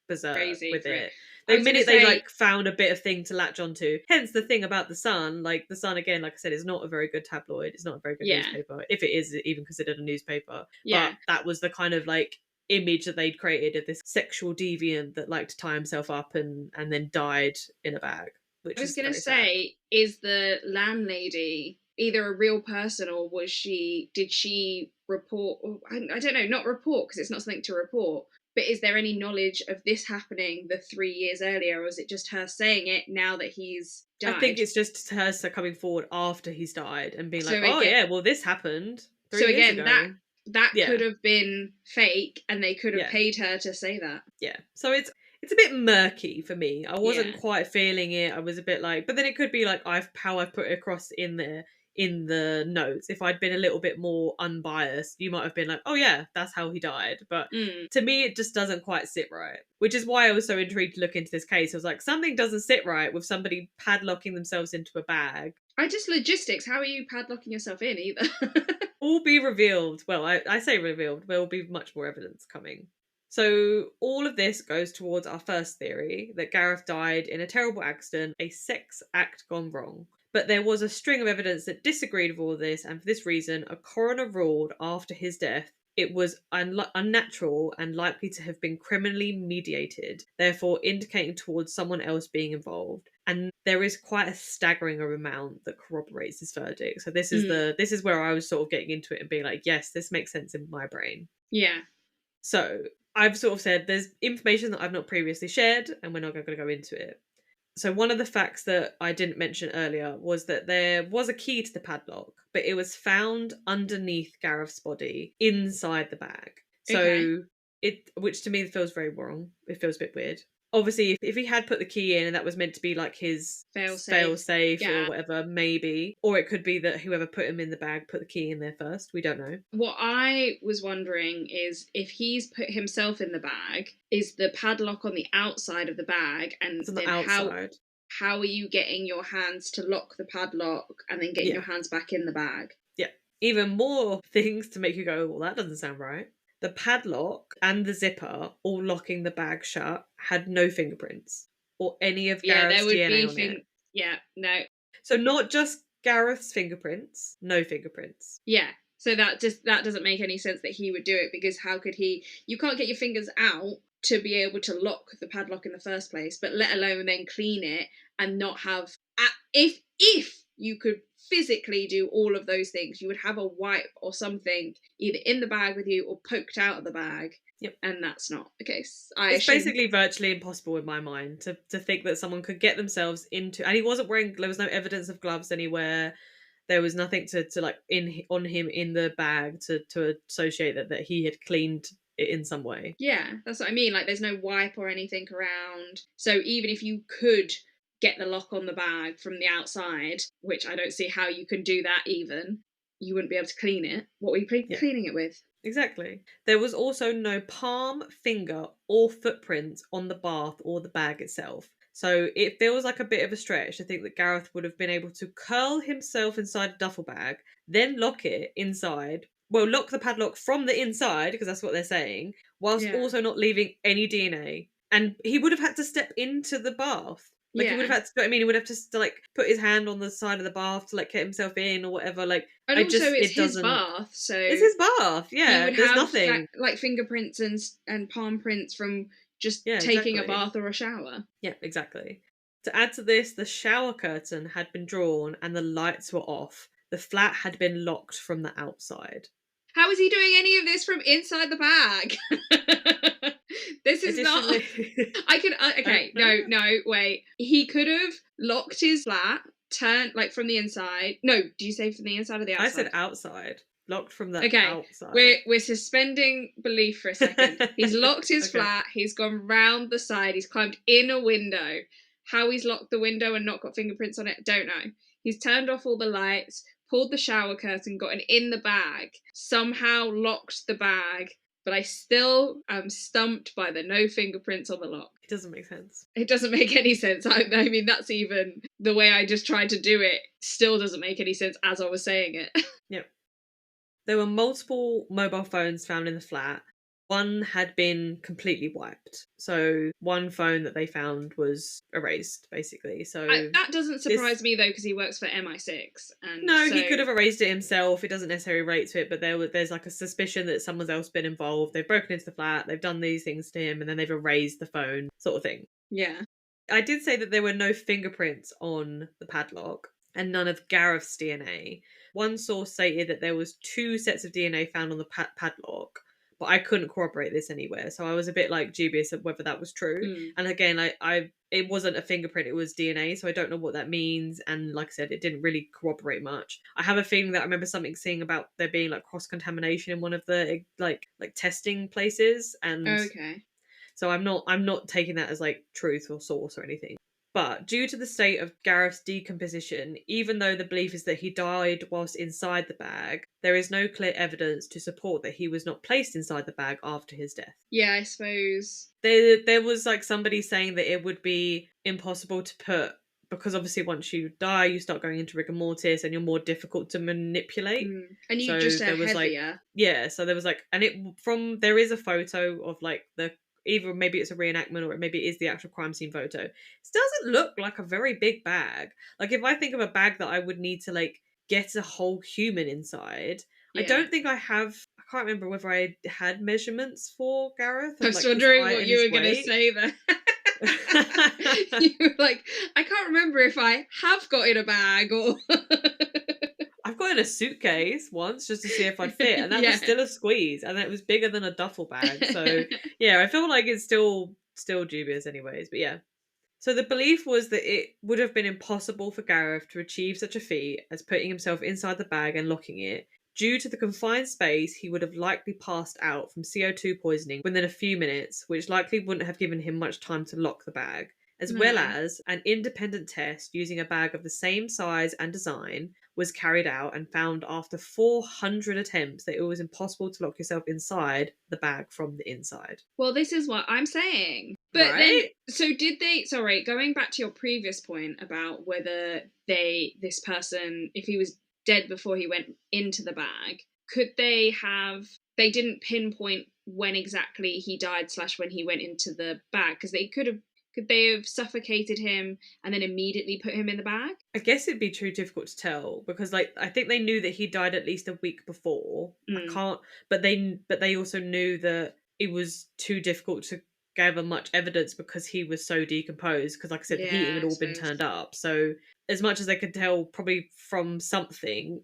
berserk Crazy with for it. it. I The was gonna minute they say, like found a bit of thing to latch onto. Hence the thing about the Sun. Like the Sun, again, like I said, is not a very good tabloid. It's not a very good yeah, newspaper, if it is even considered a newspaper. But yeah. that was the kind of like image that they'd created of this sexual deviant that liked to tie himself up and then died in a bag, I which was is gonna very sad. say, is the landlady either a real person or did she report? I don't know, not report because it's not something to report. But is there any knowledge of this happening the 3 years earlier, or is it just her saying it now that he's I think died? it's just her coming forward after he's died and being like, So oh again, yeah, well this happened so 3 years again, that ago. that could Yeah, have been fake, and they could have yeah. paid her to say that. Yeah. So it's a bit murky for me. I wasn't Yeah, quite feeling it. I was a bit like, but then it could be like I've put it across in the notes. If I'd been a little bit more unbiased, you might have been like, oh yeah, that's how he died. But mm. to me, it just doesn't quite sit right. Which is why I was so intrigued to look into this case. I was like, something doesn't sit right with somebody padlocking themselves into a bag. I just logistics. How are you padlocking yourself in either? All be revealed. Well, I say revealed. There will be much more evidence coming. So all of this goes towards our first theory, that Gareth died in a terrible accident, a sex act gone wrong. But there was a string of evidence that disagreed with all of this, and for this reason, a coroner ruled after his death it was unnatural and likely to have been criminally mediated, therefore indicating towards someone else being involved. And there is quite a staggering amount that corroborates this verdict. So this is where I was sort of getting into it and being like, yes, this makes sense in my brain. Yeah. So I've sort of said there's information that I've not previously shared, and we're not going to go into it. So one of the facts that I didn't mention earlier was that there was a key to the padlock, but it was found underneath Gareth's body inside the bag. So which to me feels very wrong. It feels a bit weird. Obviously, if he had put the key in and that was meant to be like his fail safe or whatever, maybe. Or it could be that whoever put him in the bag put the key in there first. We don't know. What I was wondering is if he's put himself in the bag, is the padlock on the outside of the bag? And it's on the outside. How are you getting your hands to lock the padlock and then getting your hands back in the bag? Yeah. Even more things to make you go, well, that doesn't sound right. The padlock and the zipper, all locking the bag shut, had no fingerprints or any of Gareth's DNA on it. Yeah, no. So not just Gareth's fingerprints, no fingerprints. Yeah. So that doesn't make any sense that he would do it, because how could he? You can't get your fingers out to be able to lock the padlock in the first place, but let alone then clean it and not have. If you could physically do all of those things, you would have a wipe or something either in the bag with you or poked out of the bag. Yep. And that's not the case. It's basically virtually impossible in my mind to think that someone could get themselves into. And he wasn't wearing. There was no evidence of gloves anywhere. There was nothing to like on him in the bag to associate that he had cleaned it in some way. Yeah, that's what I mean. Like, there's no wipe or anything around. So even if you could get the lock on the bag from the outside, which I don't see how you could do that even, you wouldn't be able to clean it. What were you cleaning it with? Exactly. There was also no palm, finger, or footprints on the bath or the bag itself. So it feels like a bit of a stretch to think that Gareth would have been able to curl himself inside a duffel bag, then lock it inside. Well, lock the padlock from the inside, because that's what they're saying, whilst also not leaving any DNA. And he would have had to step into the bath. Like, he would have had to, he would have to like put his hand on the side of the bath to like get himself in or whatever. Like, and it's his bath, so it's his bath. Yeah, there's nothing like fingerprints and palm prints from just taking a bath or a shower. Yeah, exactly. To add to this, the shower curtain had been drawn and the lights were off. The flat had been locked from the outside. How is he doing any of this from inside the bag? This is not. I can. Okay, no, wait. He could have locked his flat, turned like from the inside. No, do you say from the inside or the outside? I said outside. Locked from the outside. We're suspending belief for a second. He's locked his flat. He's gone round the side. He's climbed in a window. How he's locked the window and not got fingerprints on it, don't know. He's turned off all the lights, pulled the shower curtain, gotten in the bag, somehow locked the bag. But I still am stumped by the no fingerprints on the lock. It doesn't make sense. It doesn't make any sense. I mean, that's even the way I just tried to do it still doesn't make any sense as I was saying it. Yep. There were multiple mobile phones found in the flat. One had been completely wiped. So one phone that they found was erased, basically. So that doesn't surprise me, though, because he works for MI6. He could have erased it himself. It doesn't necessarily relate to it, but there's like a suspicion that someone else been involved. They've broken into the flat, they've done these things to him, and then they've erased the phone, sort of thing. Yeah. I did say that there were no fingerprints on the padlock and none of Gareth's DNA. One source stated that there was 2 sets of DNA found on the padlock, but I couldn't corroborate this anywhere, so I was a bit like dubious of whether that was true. And again, it wasn't a fingerprint, it was DNA, so I don't know what that means. And like I said, it didn't really corroborate much. I have a feeling that I remember something seeing about there being like cross contamination in one of the like testing places, and so I'm not taking that as like truth or source or anything. But due to the state of Gareth's decomposition, even though the belief is that he died whilst inside the bag, there is no clear evidence to support that he was not placed inside the bag after his death. Yeah, I suppose. There was like somebody saying that it would be impossible to put because obviously once you die, you start going into rigor mortis and you're more difficult to manipulate. And you So just are there was like, heavier. yeah, so there was like, and there is a photo of like either maybe it's a reenactment or maybe it is the actual crime scene photo. It doesn't look like a very big bag. Like if I think of a bag that I would need to like get a whole human inside, I Yeah. don't think I can't remember whether I had measurements for Gareth I of was like his wondering height what and you his were going to weight. say there. You were like, I can't remember if I have got in a bag or. I've got in a suitcase once just to see if I'd fit, and that was Yeah. still a squeeze, and it was bigger than a duffel bag. So yeah, I feel like it's still dubious, anyways. But yeah. So the belief was that it would have been impossible for Gareth to achieve such a feat as putting himself inside the bag and locking it. Due to the confined space, he would have likely passed out from CO2 poisoning within a few minutes, which likely wouldn't have given him much time to lock the bag, as well No. as an independent test using a bag of the same size and design was carried out and found after 400 attempts that it was impossible to lock yourself inside the bag from the inside. Well, this is what I'm saying. But then, Right? so did they? Sorry, going back to your previous point about whether this person, if he was dead before he went into the bag, could they have? They didn't pinpoint when exactly he died slash when he went into the bag because they could have. Could they have suffocated him and then immediately put him in the bag? I guess it'd be too difficult to tell because, like, I think they knew that he died at least a week before. I Mm. can't, but they also knew that it was too difficult to gather much evidence because he was so decomposed. Because, like I said, the heating Yeah, had I all been suppose. turned up. So, as much as they could tell, probably from something,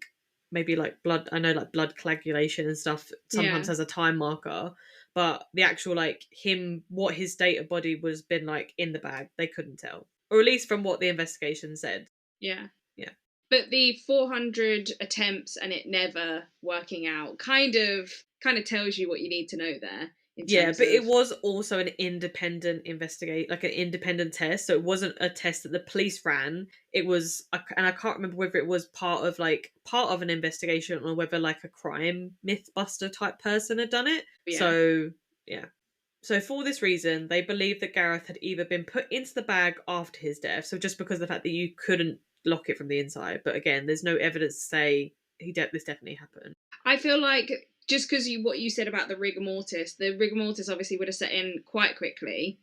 maybe like blood. I know, like blood coagulation and stuff sometimes Yeah. has a time marker, but the actual like him, what his state of body was been like in the bag, they couldn't tell, or at least from what the investigation said. Yeah. Yeah. But the 400 attempts and it never working out kind of tells you what you need to know there in Yeah, terms but of. it was also an independent investigate, like an independent test. So it wasn't a test that the police ran. It was, and I can't remember whether it was part of an investigation or whether like a crime mythbuster type person had done it. Yeah. So yeah. So for this reason, they believe that Gareth had either been put into the bag after his death. So just because of the fact that you couldn't lock it from the inside, but again, there's no evidence to say this definitely happened. I feel like just because what you said about the rigor mortis obviously would have set in quite quickly.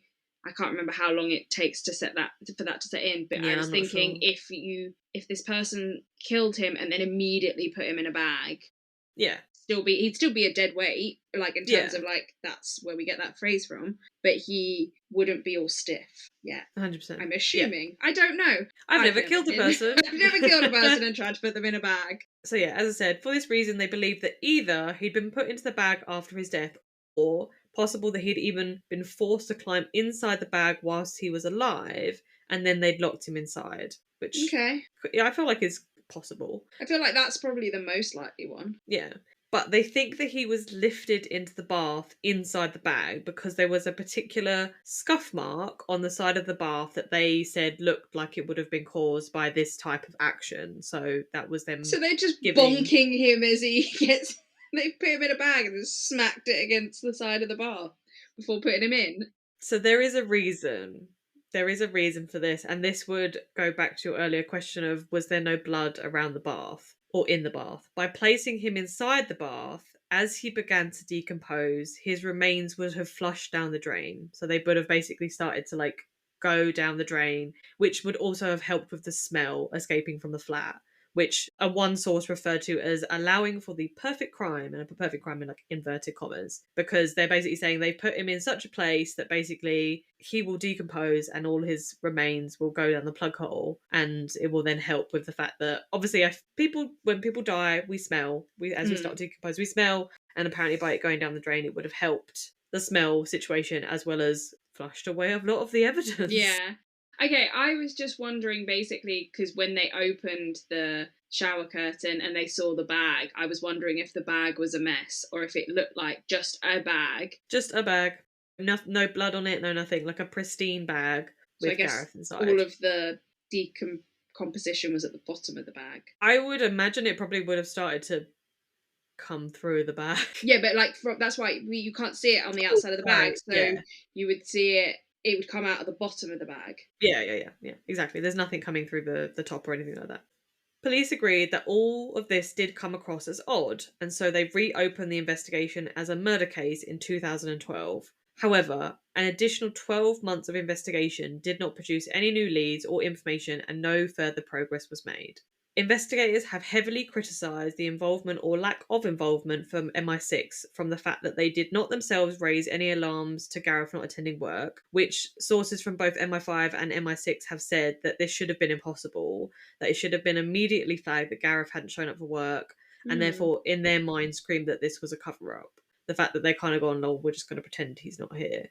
I can't remember how long it takes to set that for that to set in, but I Yeah, was I'm not thinking sure. if this person killed him and then immediately put him in a bag, Yeah, he'd still be a dead weight, like in terms yeah, of like that's where we get that phrase from, but he wouldn't be all stiff yet. 100%. I'm Yeah. assuming. I don't know. I've I've never never killed a been. person. I've never killed a person and tried to put them in a bag. So yeah, as I said, for this reason, they believe that either he'd been put into the bag after his death, or possible that he'd even been forced to climb inside the bag whilst he was alive, and then they'd locked him inside. Which, Okay. yeah, I feel like is possible. I feel like that's probably the most likely one. Yeah. But they think that he was lifted into the bath inside the bag because there was a particular scuff mark on the side of the bath that they said looked like it would have been caused by this type of action. So that was them So they're just giving. bonking him as he gets. They put him in a bag and just smacked it against the side of the bath before putting him in. So there is a reason. There is a reason for this, and this would go back to your earlier question of was there no blood around the bath or in the bath? By placing him inside the bath, as he began to decompose, his remains would have flushed down the drain. So they would have basically started to like go down the drain, which would also have helped with the smell escaping from the flat, which a one source referred to as allowing for the perfect crime, and a perfect crime in like inverted commas, because they're basically saying they put him in such a place that basically he will decompose and all his remains will go down the plug hole, and it will then help with the fact that obviously if when people die, we smell. As we start to decompose, we smell, and apparently by it going down the drain, it would have helped the smell situation as well as flushed away a lot of the evidence. Yeah. Okay, I was just wondering basically because when they opened the shower curtain and they saw the bag, I was wondering if the bag was a mess or if it looked like just a bag. Just a bag. No blood on it, no nothing. Like a pristine bag So I with guess Gareth all inside. of the decomposition was at the bottom of the bag. I would imagine it probably would have started to come through the bag. Yeah, but like that's why you can't see it on the Oh, outside of the bag, right. so Yeah. you would see it it would come out of the bottom of the bag. Yeah, exactly. There's nothing coming through the top or anything like that. Police agreed that all of this did come across as odd, and so they reopened the investigation as a murder case in 2012. However, an additional 12 months of investigation did not produce any new leads or information, and no further progress was made. Investigators have heavily criticised the involvement or lack of involvement from MI6 from the fact that they did not themselves raise any alarms to Gareth not attending work, which sources from both MI5 and MI6 have said that this should have been impossible, that it should have been immediately flagged that Gareth hadn't shown up for work, and Mm. therefore, in their mind, screamed that this was a cover up. The fact that they kind of gone, oh, we're just going to pretend he's not here.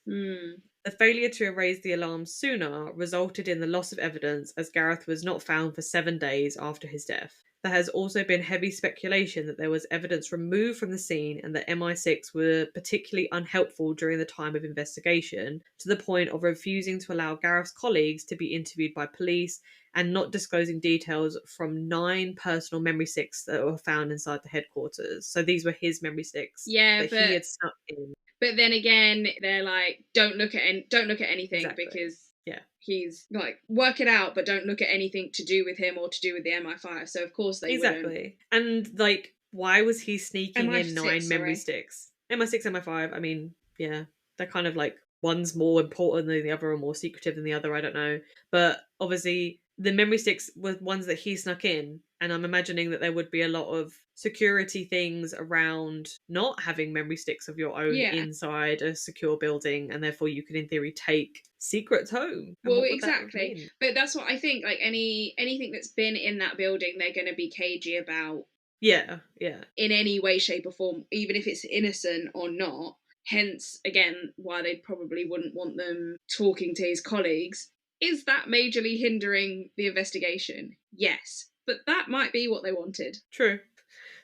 Mm. The failure to raise the alarm sooner resulted in the loss of evidence, as Gareth was not found for 7 days after his death. There has also been heavy speculation that there was evidence removed from the scene and that MI6 were particularly unhelpful during the time of investigation, to the point of refusing to allow Gareth's colleagues to be interviewed by police and not disclosing details from 9 personal memory sticks that were found inside the headquarters. So these were his memory sticks Yeah, that he had snuck in. but then again, they're like, don't look at anything Exactly. because Yeah. he's like, work it out, but don't look at anything to do with him or to do with the MI5. So of course they wouldn't. Exactly. And like, why was he sneaking in MI6, 9 memory sorry. sticks? MI6, MI5, I mean, yeah, they're kind of like one's more important than the other or more secretive than the other, I don't know. But obviously, the memory sticks were ones that he snuck in, and I'm imagining that there would be a lot of security things around not having memory sticks of your own Yeah. inside a secure building, and therefore you could, in theory, take secrets home. And Well, what would that exactly. mean? But that's what I think. Like anything that's been in that building, they're going to be cagey about Yeah. in any way, shape, or form, even if it's innocent or not. Hence, again, why they probably wouldn't want them talking to his colleagues. Is that majorly hindering the investigation? Yes. But that might be what they wanted. True.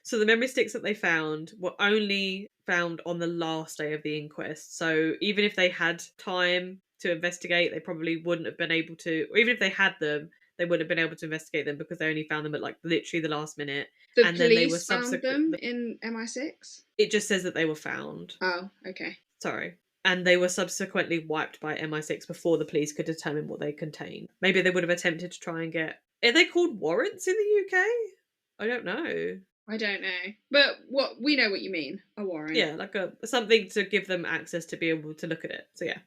So the memory sticks that they found were only found on the last day of the inquest. So even if they had time to investigate, they probably wouldn't have been able to, or even if they had them, they wouldn't have been able to investigate them because they only found them at like literally the last minute. The And then they were police found them in MI6? It just says that they were found. Oh, okay. Sorry. And they were subsequently wiped by MI6 before the police could determine what they contained. Maybe they would have attempted to try and get. Are they called warrants in the UK? I don't know. I don't know. But we know what you mean. A warrant. Yeah, like something to give them access to be able to look at it. So yeah.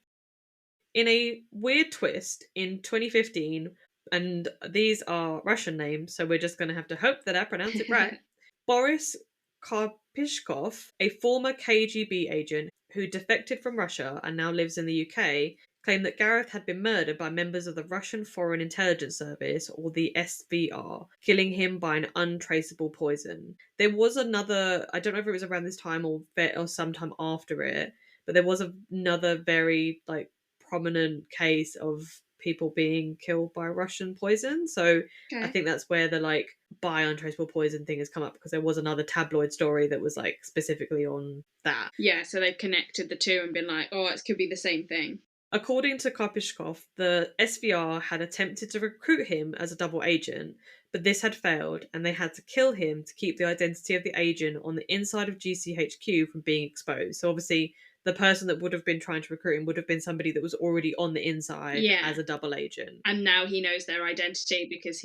In a weird twist, in 2015, and these are Russian names, so we're just going to have to hope that I pronounce it right. Boris Karpishkov, a former KGB agent who defected from Russia and now lives in the UK, claimed that Gareth had been murdered by members of the Russian Foreign Intelligence Service, or the SVR, killing him by an untraceable poison. There was another, I don't know if it was around this time or sometime after it, but there was another very like prominent case of people being killed by Russian poison. So I think that's where the like by untraceable poison thing has come up, because there was another tabloid story that was like specifically on that. Yeah, so they've connected the two and been like, oh, it could be the same thing. According to Karpishkov, the SVR had attempted to recruit him as a double agent, but this had failed, and they had to kill him to keep the identity of the agent on the inside of GCHQ from being exposed. So obviously, the person that would have been trying to recruit him would have been somebody that was already on the inside as a double agent. And now he knows their identity because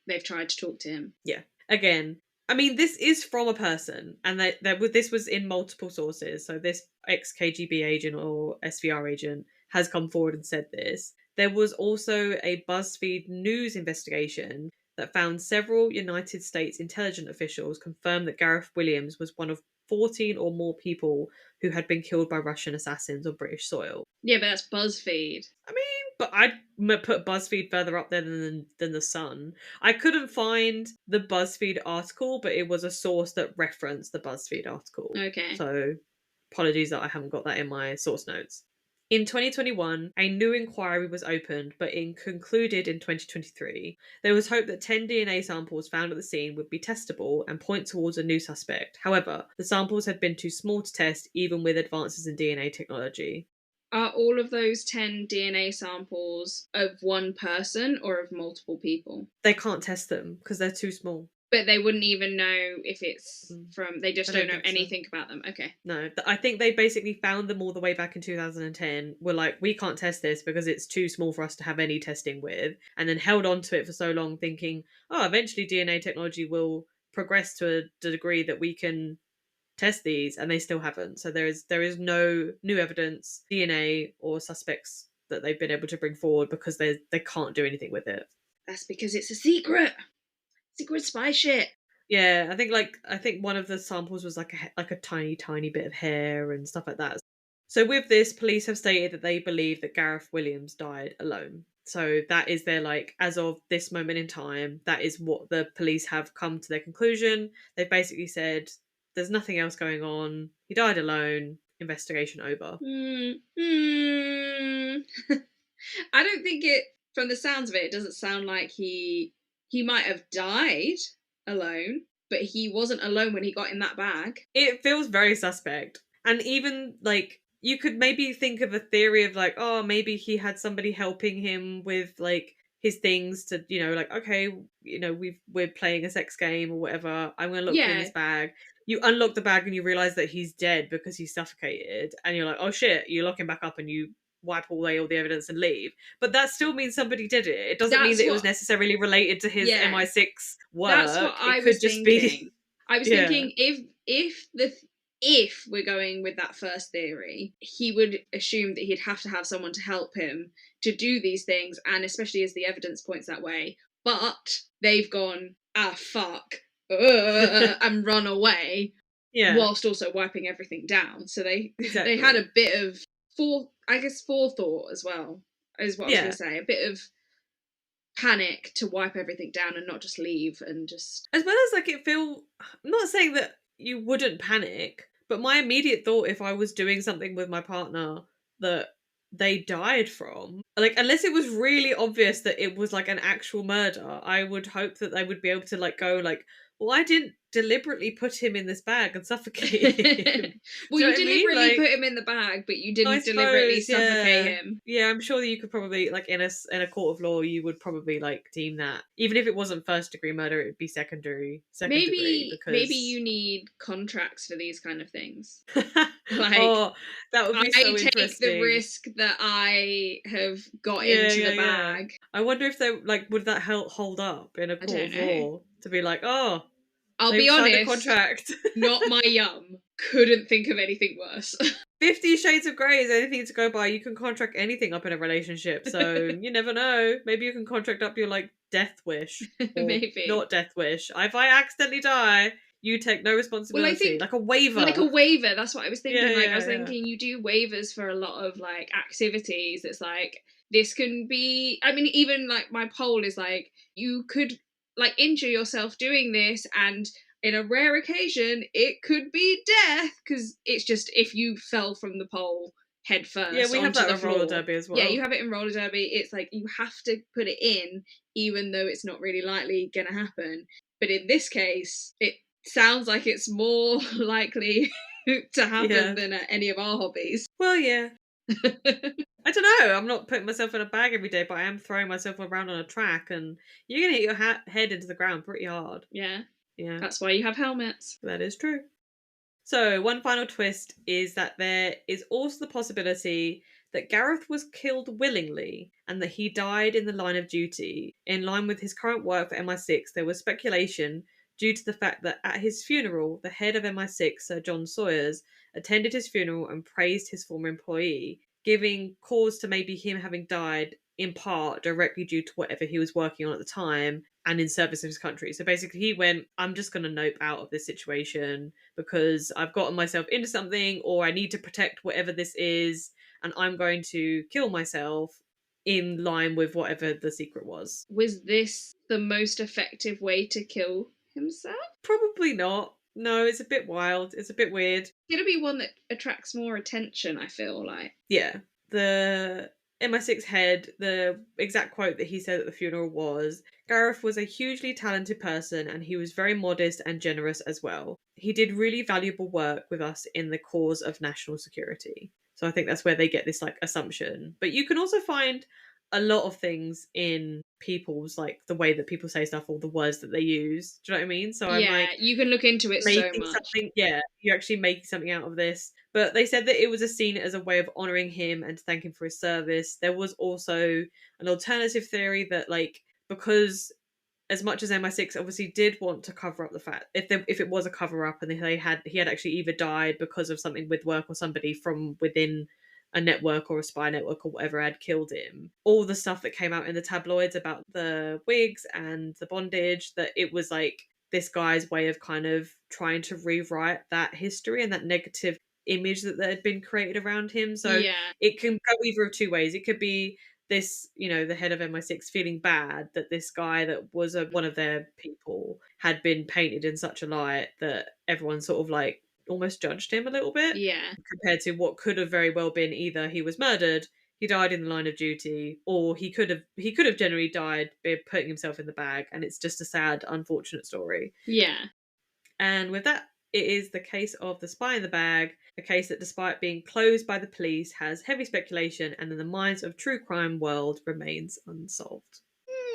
they've tried to talk to him. Yeah. Again, I mean, this is from a person, and this was in multiple sources. So this ex-KGB agent or SVR agent has come forward and said this. There was also a BuzzFeed News investigation that found several United States intelligence officials confirmed that Gareth Williams was one of 14 or more people who had been killed by Russian assassins on British soil. Yeah, but that's BuzzFeed. I mean, but I'd put BuzzFeed further up there than the Sun. I couldn't find the BuzzFeed article, but it was a source that referenced the BuzzFeed article. Okay. So apologies that I haven't got that in my source notes. In 2021, a new inquiry was opened, but it concluded in 2023. There was hope that 10 DNA samples found at the scene would be testable and point towards a new suspect. However, the samples had been too small to test, even with advances in DNA technology. Are all of those 10 DNA samples of one person or of multiple people? They can't test them because they're too small. But they wouldn't even know if it's Mm. from, they just I don't don't know think so. anything about them. Okay. No, I think they basically found them all the way back in 2010. Were like, we can't test this because it's too small for us to have any testing with, and then held on to it for so long, thinking, oh, eventually DNA technology will progress to a degree that we can test these, and they still haven't. So there is no new evidence, DNA or suspects that they've been able to bring forward because they can't do anything with it. That's because it's a secret. Secret spy shit. Yeah, I think one of the samples was like a tiny bit of hair and stuff like that. So with this, police have stated that they believe that Gareth Williams died alone. So that is their like as of this moment in time, that is what the police have come to their conclusion. They've basically said there's nothing else going on. He died alone. Investigation over. I don't think it, from the sounds of it, it doesn't sound like he might have died alone, but he wasn't alone when he got in that bag. It feels very suspect. And even like you could maybe think of a theory of like, oh, maybe he had somebody helping him with like his things to, like, okay, we're playing a sex game or whatever. I'm gonna look through Yeah, this bag. You unlock the bag and you realize that he's dead because he's suffocated, and you're like, oh shit, you lock him back up and you wipe away all the evidence and leave. But that still means somebody did it. It doesn't mean that's that it was what. necessarily related to his Yeah, MI6 that's what work. It I could was just be thinking. I was yeah. thinking if we're going with that first theory, he would assume that he'd have to have someone to help him to do these things, and especially as the evidence points that way. But they've gone, fuck, and run away, Yeah, whilst also wiping everything down. So they had a exactly. bit of forethought as well, is what I was going Yeah. to say. A bit of panic to wipe everything down and not just leave and just. As well as like I'm not saying that you wouldn't panic, but my immediate thought if I was doing something with my partner that they died from, like unless it was really obvious that it was like an actual murder, I would hope that they would be able to like go like, well, I didn't deliberately put him in this bag and suffocate him. Well, Do you know you what I mean? deliberately Like, put him in the bag, but you I didn't deliberately suppose, suffocate yeah. him. Yeah, I'm sure that you could probably like in a court of law you would probably like deem that even if it wasn't first degree murder, it would be second degree Maybe because you need contracts for these kind of things. Like, oh, that would be I so take the interesting. risk that I have got Yeah, into yeah, the yeah. bag. I wonder if they like would that help hold up in a I court don't of know. law to be like, oh, I'll be they've signed a honest, contract. not my yum. Couldn't think of anything worse. 50 Shades of Grey is anything to go by. You can contract anything up in a relationship, so you never know. Maybe you can contract up your like death wish or Maybe. not death wish. If I accidentally die, you take no Well, I responsibility, think like a like a waiver. waiver, that's what I was Yeah, thinking. Like, I was yeah, yeah. thinking you do waivers for a lot of like activities. It's like this can be, I mean, even like my poll is like you could like injure yourself doing this, and in a rare occasion it could be death, because it's just if you fell from the pole head Yeah, first we have onto that the on roller floor. derby as Yeah, you well. have it in roller derby. It's like you have to put it in even though it's not really likely gonna happen. But in this case, it sounds like it's more likely to happen Yeah. than any of our hobbies. Well, yeah. I don't know. I'm not putting myself in a bag every day, but I am throwing myself around on a track, and you're gonna hit your head into the ground pretty hard. Yeah, Yeah, that's why you have helmets. that is true. So, one final twist is that there is also the possibility that Gareth was killed willingly and that he died in the line of duty. In line with his current work for MI6, there was speculation due to the fact that at his funeral, the head of MI6, Sir John Sawyers, attended his funeral and praised his former employee, giving cause to maybe him having died in part directly due to whatever he was working on at the time and in service of his country. So basically, he went, I'm just going to nope out of this situation because I've gotten myself into something or I need to protect whatever this is, and I'm going to kill myself in line with whatever the secret was. Was this the most effective way to kill himself? Probably not. No, it's a bit wild. It's a bit weird. It's gonna be one that attracts more attention, I feel like. Yeah. The MI6 head, the exact quote that he said at the funeral was Gareth was a hugely talented person and he was very modest and generous as well. He did really valuable work with us in the cause of national security. So I think that's where they get this like assumption. But you can also find a lot of things in people's, like, the way that people say stuff or the words that they use. Do you know what I mean? So I'm Yeah, like, you can look into it so making much. something, yeah, you're actually making something out of this. But they said that it was a scene as a way of honoring him and to thank him for his service. There was also an alternative theory that, like, because as much as MI6 obviously did want to cover up the fact, if it was a cover up and he had actually either died because of something with work or somebody from within a network or a spy network or whatever had killed him, all the stuff that came out in the tabloids about the wigs and the bondage, that it was like this guy's way of kind of trying to rewrite that history and that negative image that had been created around him. So Yeah, it can go either of two ways. It could be this, the head of MI6 feeling bad that this guy that was one of their people had been painted in such a light that everyone sort of like almost judged him a little bit, yeah, compared to what could have very well been either he was murdered, he died in the line of duty, or he could have generally died by putting himself in the bag, and it's just a sad, unfortunate story. yeah. And with that, it is the case of the spy in the bag, a case that, despite being closed by the police, has heavy speculation and in the minds of true crime world remains unsolved.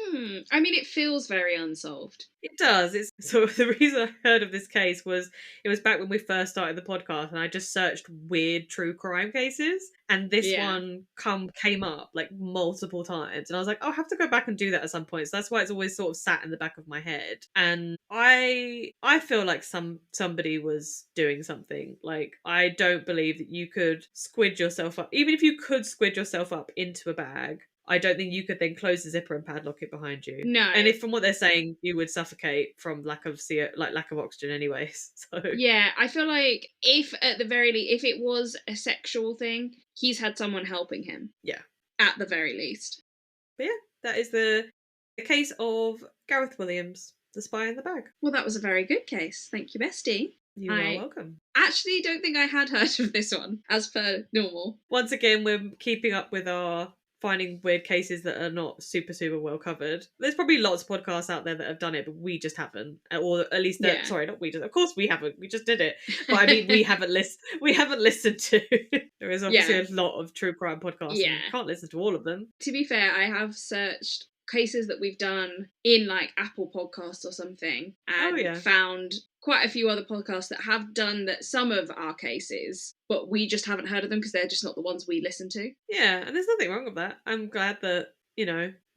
I mean, it feels very unsolved. It does. It's so the reason I heard of this case was it was back when we first started the podcast, and I just searched weird true crime cases, and this Yeah. one came up like multiple times, and I was like, I'll have to go back and do that at some point. So that's why it's always sort of sat in the back of my head. And I feel like somebody was doing something. Like, I don't believe that you could squid yourself up, even if you could squid yourself up into a bag. I don't think you could then close the zipper and padlock it behind you. No. And if, from what they're saying, you would suffocate from lack of oxygen, anyways. So Yeah, I feel like if at the very least, if it was a sexual thing, he's had someone helping him. yeah, At the very least. but yeah, that is the case of Gareth Williams, the spy in the bag. Well, that was a very good case. Thank you, bestie. You are I welcome. actually don't think I had heard of this one, as per normal. Once again, we're keeping up with our finding weird cases that are not super, super well covered. There's probably lots of podcasts out there that have done it, but we just haven't. Or at least, Yeah. sorry, not we just. Of course, we haven't. We just did it. But I mean, we haven't listened to. There is obviously a lot of true crime podcasts. Yeah. And you can't listen to all of them. To be fair, I have searched cases that we've done in like Apple Podcasts or something and found quite a few other podcasts that have done that, some of our cases, but we just haven't heard of them because they're just not the ones we listen to. Yeah, and there's nothing wrong with that. I'm glad that,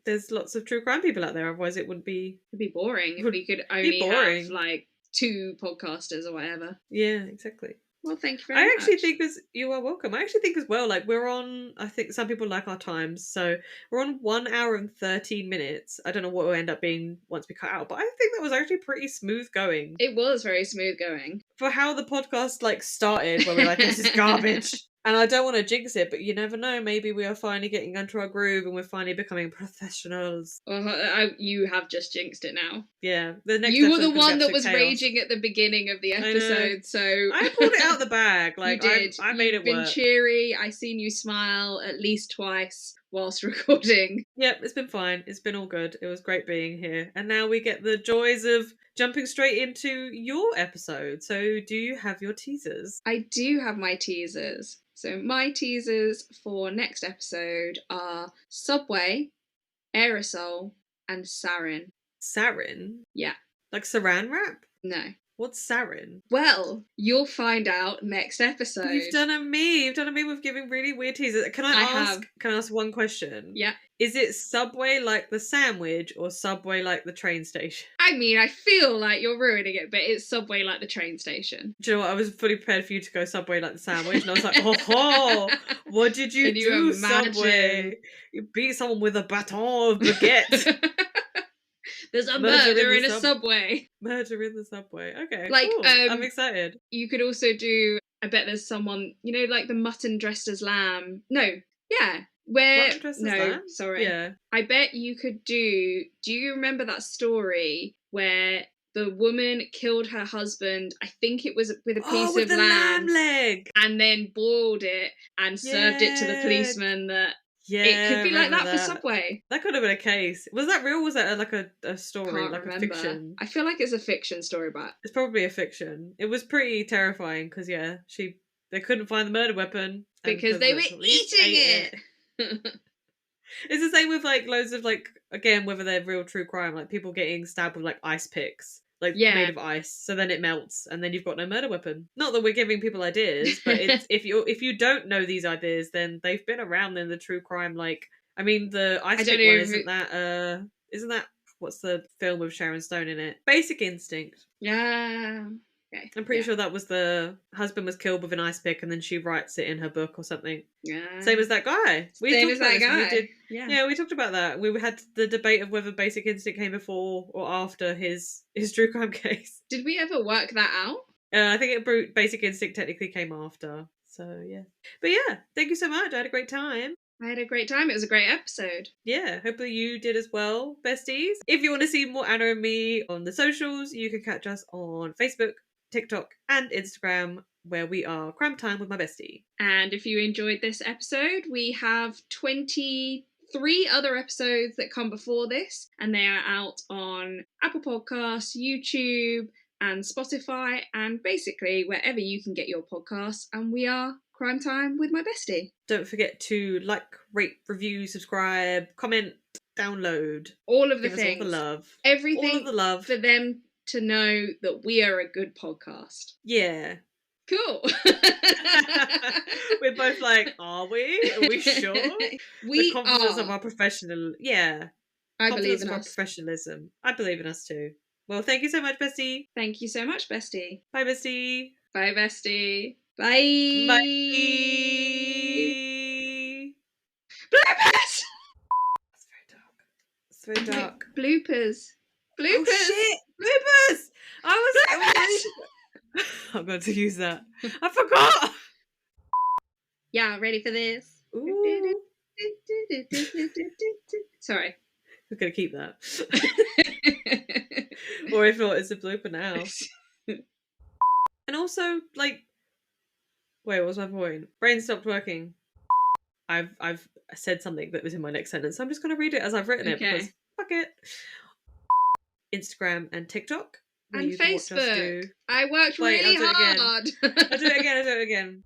there's lots of true crime people out there, otherwise it wouldn't be... It'd be boring if we could only have like 2 podcasters or whatever. Yeah, exactly. Well, thank you very much. I actually think you are welcome. I actually think as well, like, we're on, I think some people like our times, so we're on 1 hour and 13 minutes. I don't know what will end up being once we cut out, but I think that was actually pretty smooth going. It was very smooth going. For how the podcast, like, started, where we're like, this is garbage. And I don't want to jinx it, but you never know. Maybe we are finally getting into our groove and we're finally becoming professionals. Well, you have just jinxed it now. Yeah. The next you were the one that was raging at the beginning of the episode, so... I pulled it out of the bag. Like, you did. I made it work. You've been cheery. I've seen you smile at least twice whilst recording. Yep, it's been fine. It's been all good. It was great being here. And now we get the joys of jumping straight into your episode. So do you have your teasers? I do have my teasers. So my teasers for next episode are Subway, Aerosol, and Sarin. Sarin? Yeah. Like saran wrap? No. What's sarin? Well, you'll find out next episode. You've done a me with giving really weird teasers. Can I ask one question? Yeah. Is it Subway like the sandwich or Subway like the train station? I mean, I feel like you're ruining it, but it's Subway like the train station. Do you know what? I was fully prepared for you to go Subway like the sandwich, and I was like, oh, what did you do, Subway? You beat someone with a baton of baguette. There's a murder in a subway. Murder in the subway. Okay, like, cool. I'm excited. You could also do, I bet there's someone, like the mutton dressed as lamb. No, yeah. Mutton dressed as lamb? Sorry. Yeah. I bet you could do you remember that story where the woman killed her husband, I think it was with a piece of lamb leg, and then boiled it and served it to the policeman that... Yeah, it could be like that for Subway. That could have been a case. Was that real? Was that like a story, Can't like remember. A fiction? I feel like it's a fiction story, but it's probably a fiction. It was pretty terrifying because they couldn't find the murder weapon because they were eating it. It's the same with like loads of like, again, whether they're real true crime, like people getting stabbed with like ice picks, like Yeah. made of ice, so then it melts and then you've got no murder weapon. Not that we're giving people ideas, but it's if you don't know these ideas, then they've been around in the true crime. Like, I mean, the I ice don't pick one know. isn't that what's the film with Sharon Stone in it? Basic Instinct. Yeah. Okay. I'm pretty Yeah. sure that was the husband was killed with an ice pick and then she writes it in her book or something. Yeah. Same as that guy. We Same talked as about that this when we guy. did. Yeah. Yeah, we talked about that. We had the debate of whether Basic Instinct came before or after his true crime case. Did we ever work that out? I think Basic Instinct technically came after. So yeah. But yeah, thank you so much. I had a great time. I had a great time. It was a great episode. Yeah, hopefully you did as well, besties. If you want to see more Anna and me on the socials, you can catch us on Facebook, TikTok, and Instagram, where we are Crime Time with My Bestie. And if you enjoyed this episode, we have 23 other episodes that come before this, and they are out on Apple Podcasts, YouTube, and Spotify, and basically wherever you can get your podcasts. And we are Crime Time with My Bestie. Don't forget to like, rate, review, subscribe, comment, download. All of the Give things. us all the love. Everything all of the love. for them to know that we are a good podcast. Yeah. Cool. We're both like, are we? Are we sure? We the confidence are. of our professional. Yeah. I Confidence believe in of our us. professionalism. I believe in us too. Well, thank you so much, Bestie. Thank you so much, Bestie. Bye, Bestie. Bye, Bestie. Bye. Bye. Bloopers! That's very dark. It's very dark. Bloopers. Bloopers. Oh shit! Bloopers! Bloopers! I'm going to use that. I forgot. Yeah, ready for this? Ooh. Sorry. We're gonna keep that. Or if not, it's a blooper now. And also, like, wait, what was my point? Brain stopped working. I've said something that was in my next sentence, so I'm just gonna read it as I've written it because fuck it. Instagram and TikTok. And Facebook. I worked really hard. I'll do it again.